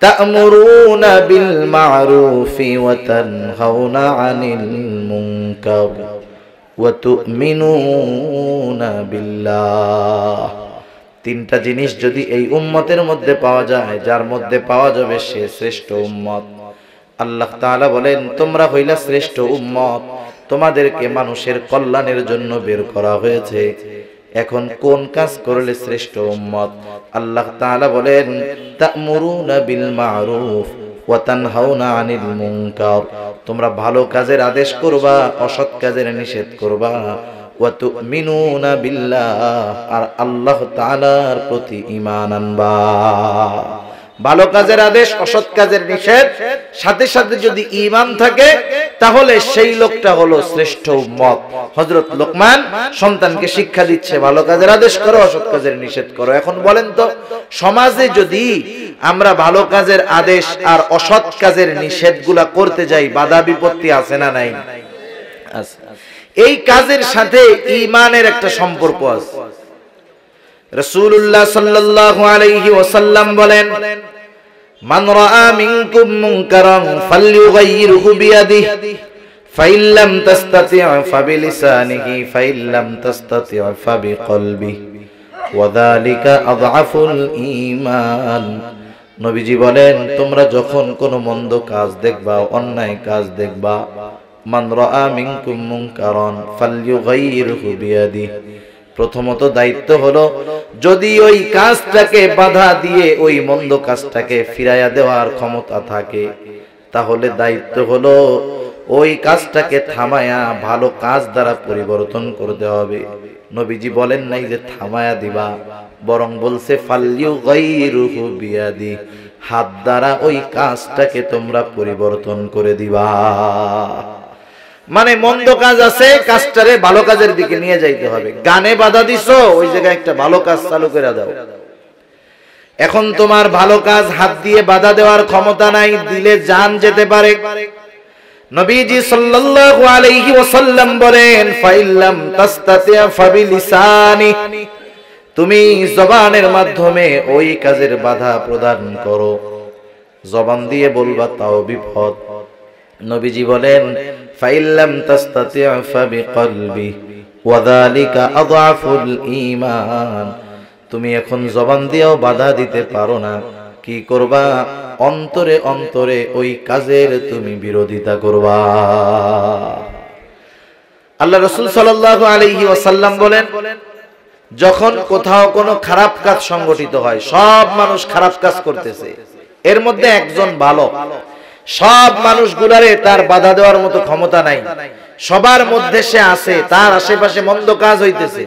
Speaker 1: তা'মুরুনা বিল মা'রুফি ওয়া তানহাউনা আনিল মুনকার ওয়া তু'মিনুনা বিল্লাহ। তিনটা জিনিস যদি এই উম্মতের মধ্যে পাওয়া যায়, যার মধ্যে পাওয়া যাবে সে শ্রেষ্ঠ উম্মত। আল্লাহ তাআলা বলেন, তোমরা হইলা শ্রেষ্ঠ উম্মত, তোমাদেরকে মানুষের কল্যাণের জন্য বের করা হয়েছে। এখন কোন কাজ করলে শ্রেষ্ঠ উম্মত? আল্লাহ তাআলা বলেন, তা'মুরুনা বিল মা'রুফ ওয়া তানহাউনা আনিল মুনকার, তোমরা ভালো কাজের আদেশ করবা, অসৎ কাজের নিষেধ করবা। ওয়া তুমিনুনা বিল্লাহ, আর আল্লাহ তাআলার প্রতি ঈমান আনবা। ভালো কাজের আদেশ, অসৎ কাজের নিষেধ, সাথে সাথে যদি ঈমান থাকে তাহলে সেই লোকটা হলো শ্রেষ্ঠ উম্মত। হযরত লোকমান সন্তানকে শিক্ষা দিচ্ছে, ভালো কাজের আদেশ করো, অসৎ কাজের নিষেধ করো। এখন বলেন তো, সমাজে যদি আমরা ভালো কাজের আদেশ আর অসৎ কাজের নিষেধগুলা করতে যাই, বাধা বিপত্তি আছে না নাই? আছে। এই কাজের সাথে ঈমানের একটা সম্পর্ক আছে। রাসূলুল্লাহ সাল্লাল্লাহু আলাইহি ওয়াসাল্লাম বলেন, মান রাআ মিনকুম মুনকারান ফালইউগাইয়িরহু বিয়াদিহি ফাইন লাম তাসতাতি' ফাবিলিসানিহি ফাইন লাম তাসতাতি' ফাবিকলবিহি ওয়া যালিকা আযআফুল ঈমান। নবীজি বলেন, তোমরা যখন কোনো মন্দ কাজ দেখবা, অন্যায় কাজ দেখবা, মান রাআ মিনকুম মুনকারান ফালইউগাইয়িরহু বিয়াদিহি, প্রথমত দায়িত্ব হলো যদি ওই কাজটাকে বাধা দিয়ে ওই মন্দ কাজটাকে ফিরাইয়া দেওয়ার ক্ষমতা থাকে, তাহলে দায়িত্ব হলো ওই কাজটাকে থামায়া ভালো কাজ দ্বারা পরিবর্তন করতে হবে। নবীজি বলেন নাই যে থামায়া দিবা, বরং বলছে ফালইউগাইরুহু বিয়াদি, হাত দ্বারা ওই কাজটাকে তোমরা পরিবর্তন করে দিবা। মানে মন্দ কাজ আছে, কাজটারে ভালো কাজের দিকে নিয়ে যাইতে হবে। গানে বাধা দিছো, ওই জায়গায় একটা ভালো কাজ চালু করে দাও। এখন তোমার ভালো কাজ হাত দিয়ে বাধা দেওয়ার ক্ষমতা নাই, দিলে জান যেতে পারে। নবীজি সাল্লাল্লাহু আলাইহি ওয়াসাল্লাম বলেন, ফাইল্লাম তাসতাতি' ফাবিলিসানি, তুমি জবানের মাধ্যমে ওই কাজের বাধা প্রদান করো, জবান দিয়ে বলবা তাও বিপদ। নবীজি বলেন, ফাইল্লাম তাসতাতি' ফাবিকলবি ওয়া যালিকা আযআফুল ঈমান, তুমি এখন জবান দিয়েও বাধা দিতে পারো না, কি করবা? অন্তরে অন্তরে ওই কাজের তুমি বিরোধিতা করবা। আল্লাহ রাসূল সাল্লাল্লাহু আলাইহি ওয়াসাল্লাম বলেন, যখন কোথাও কোনো খারাপ কাজ সংগঠিত হয়, সব মানুষ খারাপ কাজ করতেছে, এর মধ্যে একজন ভালো, সব মানুষগুলারে তার বাধা দেওয়ার মতো ক্ষমতা নাই, সবার মধ্যে সে আছে, তার আশেপাশে মন্দ কাজ হইতেছে,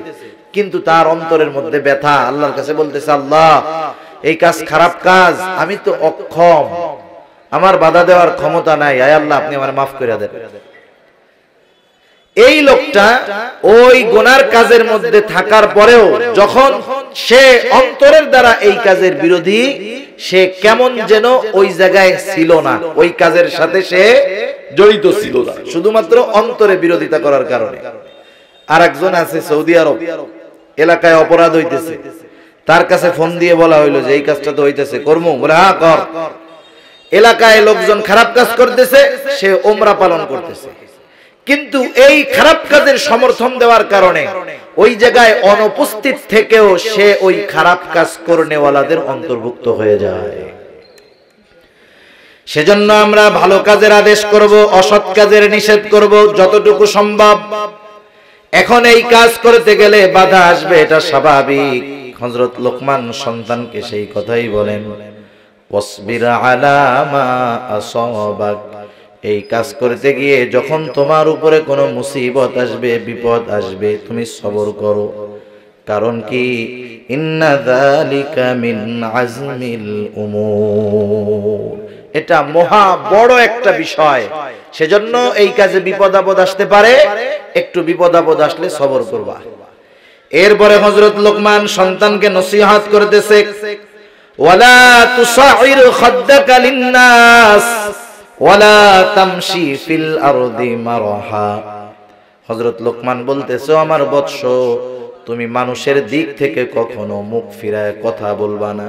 Speaker 1: কিন্তু তার অন্তরের মধ্যে ব্যথা, আল্লাহর কাছে বলতেছে, আল্লাহ এই কাজ খারাপ কাজ, আমি তো অক্ষম, আমার বাধা দেওয়ার ক্ষমতা নাই, আয় আল্লাহ আপনি আমার মাফ করে দেন। এই লোকটা ওই গুনার কাজের মধ্যে থাকার পরেও যখন সে অন্তরের দ্বারা এই কাজের বিরোধী, সে কেমন যেন ওই জায়গায় ছিল না, ওই কাজের সাথে সে জড়িত ছিল না, শুধুমাত্র অন্তরে বিরোধিতা করার কারণে। আর একজন আছে সৌদি আরব, এলাকায় অপরাধ হইতেছে, তার কাছে ফোন দিয়ে বলা হইলো যে এই কাজটা তো হইতেছে, করমু? বলে হ্যাঁ কর। এলাকায় লোকজন খারাপ কাজ করতেছে, সে ওমরা পালন করতেছে, কিন্তু এই খারাপ কাজের সমর্থন দেওয়ার কারণে ওই জায়গায় অনুপস্থিত থেকেও সে ওই খারাপ কাজ করনেওয়ালাদের অন্তর্ভুক্ত হয়ে যায়। সেজন্য আমরা ভালো কাজের আদেশ করব, অসৎ কাজের নিষেধ করব যতটুকু সম্ভব। এখন এই কাজ করতে গেলে বাধা আসবে, এটা স্বাভাবিক। হযরত লোকমান সন্তানকে সেই কথাই বলেন, ওয়াসবির আলা মা আসাবাক, এই কাজ করতে গিয়ে যখন তোমার উপরে কোনো মুসিবত আসবে, বিপদ আসবে, তুমি সবর করো। কারণ কি? ইন্না যালিকা মিন আজমিল উমুর, এটা মহা বড় একটা বিষয়। সেজন্য এই কাজে বিপদ আপদ আসতে পারে, একটু বিপদ আপদ আসলে সবর করবা। এরপরে হযরত লোকমান সন্তানকে নসিহত করতেছে, ওয়ালা তুসাইর খাদ্দাকা লিন্নাস ওয়ালা তামশি ফিল আরদি মারহা। হযরত লোকমান বলতেছে, আমার বৎস, তুমি মানুষের দিক থেকে কখনো মুখ ফিরায় কথা বলবা না,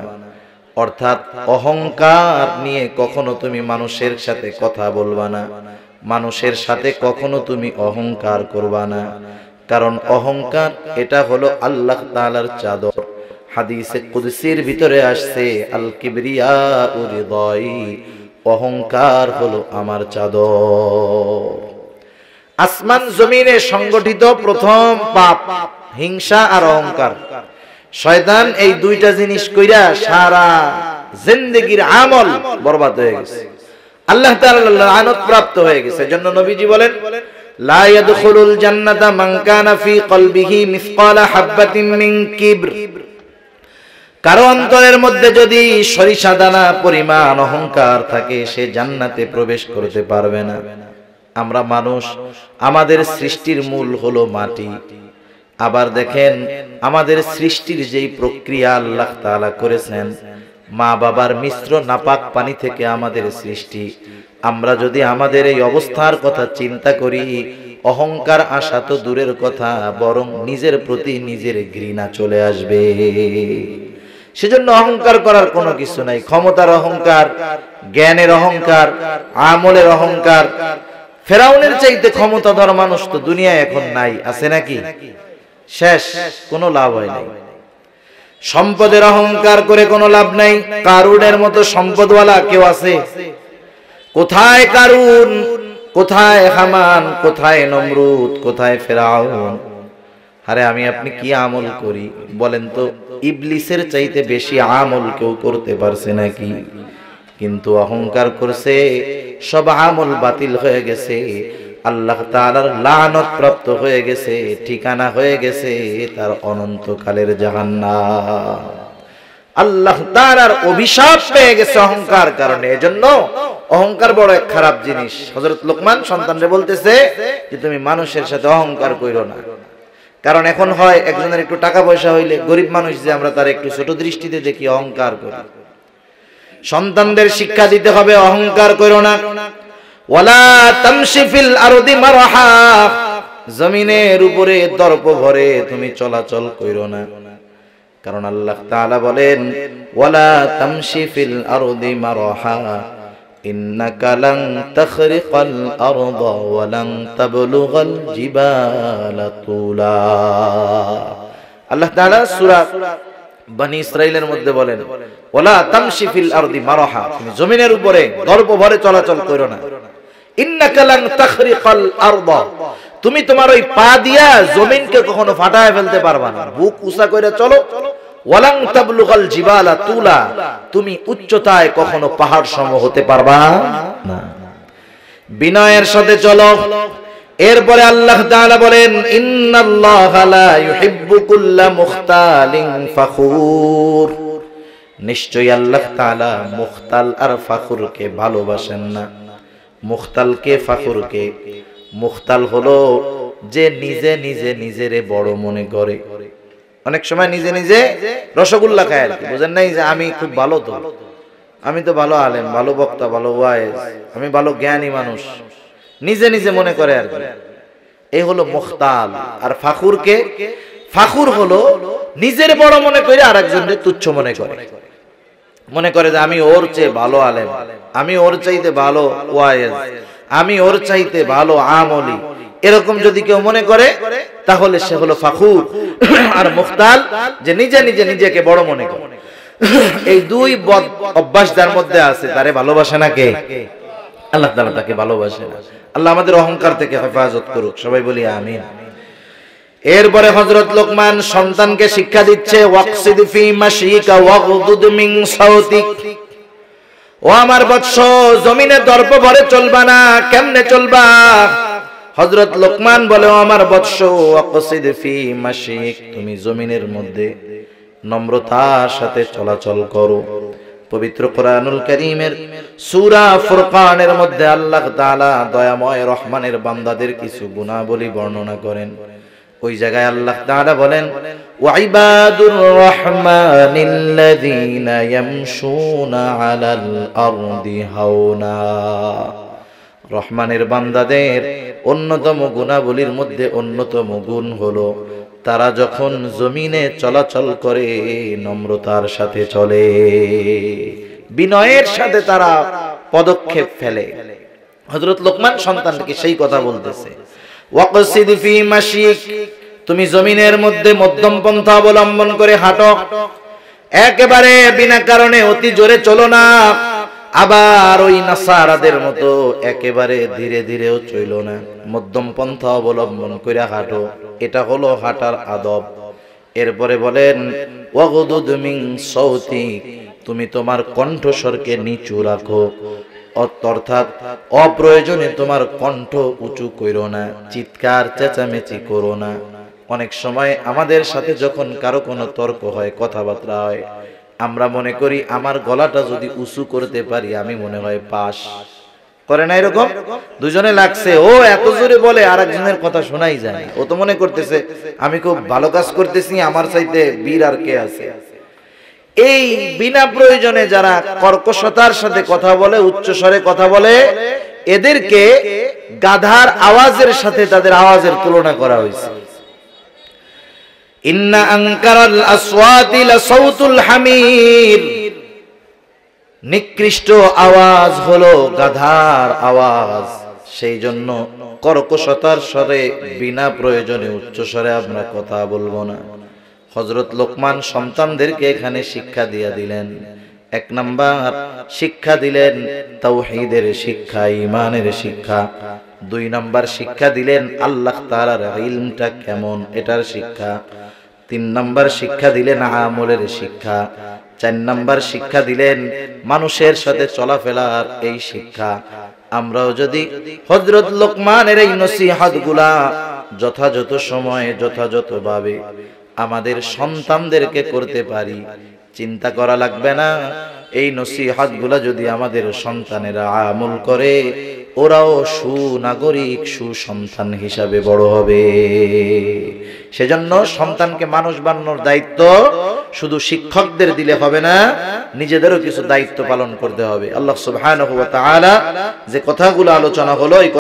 Speaker 1: অর্থাৎ অহংকার নিয়ে কখনো তুমি মানুষের সাথে কথা বলবা না, মানুষের সাথে কখনো তুমি অহংকার করবা না। কারণ অহংকার এটা হলো আল্লাহ তাআলার চাদর। হাদিসে কুদসির ভিতরে আসছে, আল কিবরিয়া উরিদাই, অহংকার হলো আমার চাদর। আসমান জমিনে সংগঠিত প্রথম পাপ হিংসা আর অহংকার। শয়তান এই দুইটা জিনিস কইরা সারা জিন্দেগীর আমল বরবাদ হয়ে গেছে। আল্লাহ তাআলা লানত প্রাপ্ত হয়ে গেছে। এজন্য নবীজি বলেন, লা ইয়াদখুলুল জান্নাতা মান কানা ফি কলবিহি মিসকালা হাববাতিন মিন কিবর। কারো অন্তরের মধ্যে যদি সরিষা দানা পরিমাণ অহংকার থাকে, সে জান্নাতে প্রবেশ করতে পারবে না। আমরা মানুষ, আমাদের সৃষ্টির মূল হলো মাটি। আবার দেখেন, আমাদের সৃষ্টির যেই প্রক্রিয়া আল্লাহ তাআলা করেছেন, মা বাবার মিশ্র নাপাক পানি থেকে আমাদের সৃষ্টি। আমরা যদি আমাদের এই অবস্থার কথা চিন্তা করি, অহংকার আসা তো দূরের কথা, বরং নিজের প্রতি নিজের ঘৃণা চলে আসবে। সেজন্য অহংকার করার কোনো কিছু নাই। ক্ষমতার অহংকার, জ্ঞানের অহংকার, আমলের অহংকার। ফেরাউনের চাইতে ক্ষমতাধর মানুষ তো দুনিয়ায় এখন নাই, আছে নাকি? শেষ, কোনো লাভ হয় নাই। সম্পদের অহংকার করে কোনো লাভ নাই। কারুনের মতো সম্পদওয়ালা কেউ আছে? কোথায় কারুন, কোথায় হামান, কোথায় নমরুদ, কোথায় ফেরাউন? আরে আমি আপনি কি আমল করি বলেন তো? ইবলিসের চাইতে বেশি আমল কেউ করতে পারছে নাকি? কিন্তু অহংকার করছে, সব আমল বাতিল হয়ে গেছে, আল্লাহ তাআলার লানত প্রাপ্ত হয়ে গেছে, ঠিকানা হয়ে গেছে তার অনন্তকালের জাহান্নাম। আল্লাহ তাআলার অভিশাপ পেয়ে গেছে অহংকার কারণে। এজন্য অহংকার বড় এক খারাপ জিনিস। হযরত লোকমান সন্তানরে বলতেছে যে তুমি মানুষের সাথে অহংকার কইরো না। কারণ এখন হয় একজনের একটু টাকা পয়সা হইলে, গরিব মানুষ যে আমরা তার একটু ছোট দৃষ্টিতে দেখি, অহংকার করি। সন্তানদের শিক্ষা দিতে হবে অহংকার কইরো না। ওয়ালা তামশি ফিল আরদি মারহা, জমিনের উপরে দর্প ভরে তুমি চলাচল কইরো না। কারণ আল্লাহ তাআলা বলেন, ওয়ালা তামশি ফিল আরদি মারহা ইন্নাকা লান তাখরিকাল আরদা ওয়া লান তাবলুগাল জিবালা তুলা। আল্লাহ তাআলা সূরা বনি ইসরাঈলের মধ্যে বলেন, ওয়ালা তামশি ফিল আরদি মারহা, তুমি জমিনের উপরে দর্প ভরে চলাচল কইরো না। ইন্নাকা লান তাখরিকাল আরদা, তুমি তোমার ওই পা দিয়া জমিনকে কখনো ফাটায় ফেলতে পারবা না। বুক উঁচা কইরা চলো। ওয়ালাং তাবলুগাল জিবালা তুলা, তুমি উচ্চতায় কখনো পাহাড় সম হতে পারবা না। বিনয়ের সাথে চলো। এরপরে আল্লাহ তাআলা বলেন, ইন্নাল্লাহা লা ইউহিব্বু কুল্লা মুখতালিন ফাখুর, নিশ্চয়ই আল্লাহ তাআলা মুখতাল আর ফাখুরকে ভালোবাসেন না। মুখতালকে, ফাখুরকে। মুখতাল হলো যে নিজে নিজে নিজেরে বড় মনে করে। অনেক সময় নিজে নিজে রসগোল্লা খায় আর কি, বুঝেন নাই যে আমি খুব ভালো, তো আমি তো ভালো আলেম, ভালো বক্তা, ভালো ওয়াইজ, আমি ভালো জ্ঞানী মানুষ, নিজে নিজে মনে করে আর কি। এই হলো মুখতাল। আর ফাখুরকে, ফাখুর হলো নিজের বড় মনে করে আরেকজনকে তুচ্ছ মনে করে। মনে করে যে আমি ওর চেয়ে ভালো আলেম, আমি ওর চাইতে ভালো ওয়াইজ, আমি ওর চাইতে ভালো আমলি, এরকম যদি কেউ মনে করে তাহলে সে হলো ফাখুর। আর মুখতাল যে নিজে নিজে নিজেকে বড় মনে করে। এই দুই বদ অভ্যাস যার মধ্যে আছে, তারে ভালোবাসে না কে? আল্লাহ তাআলা তাকে ভালোবাসে না। আল্লাহ আমাদের অহংকার থেকে হেফাজত করুক, সবাই বলি আমিন। এরপরে হযরত লোকমান সন্তানকে শিক্ষা দিচ্ছে, ওয়াকসিদ ফি মাশিকা ওয়াগদুদ মিন সাউতিক। ও আমার বৎস, জমিনে দর্প ভরে চলবা না। কেমনে চলবা? হযরত লোকমান বলে, ও আমার বৎস, ওয়াকসিদ ফি মাশিক, তুমি জমিনের মধ্যে নম্রতার সাথে চলাচল করো। পবিত্র কোরআনুল কারীমের সূরা ফুরকানের মধ্যে আল্লাহ তাআলা দয়াময় রহমানের বান্দাদের কিছু গুণাবলী বর্ণনা করেন। ওই জায়গায় আল্লাহ তাআলা বলেন, ওয়া ইবাদুর রহমানিল্লাযীনা ইয়ামশুনা আলাল আরদি হাওনা। রহমানের বান্দাদের অন্যতম গুণাবলীর মধ্যে অন্যতম গুণ হলো তারা যখন জমিনে চলাচল করে নম্রতার সাথে চলে, বিনয়ের সাথে তারা পদক্ষেপ ফেলে। হযরত লোকমান সন্তানকে সেই কথা বলতেছে, ওয়াকসিদ ফি মাশিক, তুমি জমিনের মধ্যে মধ্যম পন্থা অবলম্বন করে হাঁটো। একেবারে বিনা কারণে অতি জোরে চলো না, আবার ওই নাসারাদের মতো একেবারে ধীরে ধীরেও চলো না। মধ্যম পন্থা অবলম্বন করে হাঁটো, এটা হলো হাঁটার আদব। এরপরে বলেন, ওয়াগদুদ মিন সাউতিক, তুমি তোমার কণ্ঠস্বরকে নিচু রাখো। অর্থাৎ অপ্রয়োজনে তোমার কণ্ঠ উঁচু করো না, চিৎকার চেঁচামেচি করো না। অনেক সময় আমাদের সাথে যখন কারো কোনো তর্ক হয়, কথাবার্তা হয়, আমরা মনে করি আমার গলাটা যদি উঁচু করতে পারি আমি মনে হয় পাস। করে না এরকম? দুজনে লাগছে, ও এত জোরে বলে আর একজনের কথা শোনাই যায়, ও তো মনে করতেছে আমি খুব ভালো কাজ করতেছি, আমার চাইতে বীর আর কে আছে। এই বিনা প্রয়োজনে যারা কর্কশতার সাথে কথা বলে, উচ্চস্বরে কথা বলে, এদেরকে গাধার আওয়াজের সাথে তাদের আওয়াজের তুলনা করা হয়েছে। ইন্না আনকারাল আসওয়াতি লাসাউতুল হামির, নিকৃষ্ট আওয়াজ হলো গাধার আওয়াজ। সেই জন্য কর্কশতার স্বরে বিনা প্রয়োজনে উচ্চস্বরে আমরা কথা বলবো না। হযরত লোকমান সন্তানদেরকে এখানে শিক্ষা দিয়ে দিলেন। এক নাম্বার শিক্ষা দিলেন তাওহীদের শিক্ষা, ঈমানের শিক্ষা। দুই নাম্বার শিক্ষা দিলেন আল্লাহ তাআলার ইলমটা কেমন, এটার শিক্ষা। তিন নাম্বার শিক্ষা দিলেন আমলের শিক্ষা। চার নাম্বার শিক্ষা দিলেন মানুষের সাথে চলাফেরার এই শিক্ষা। আমরাও যদি হযরত লোকমানের এই নসিহতগুলা যথাযথ সময়ে যথাযথভাবে আমাদের সন্তানদেরকে করতে পারি, চিন্তা করা লাগবে না এই নসিহতগুলা যদি আমাদের সন্তানেরা আমল করে, ওরাও সুনাগরিক সুসন্তান হিসাবে বড় হবে। সেজন্য সন্তানকে মানুষ বানানোর দায়িত্ব শুধু শিক্ষকদের দিলে হবে না, নিজেদেরও কিছু দায়িত্ব পালন করতে হবে। আল্লাহ সুবহানাহু ওয়া তাআলা যে কথাগুলো আলোচনা হলো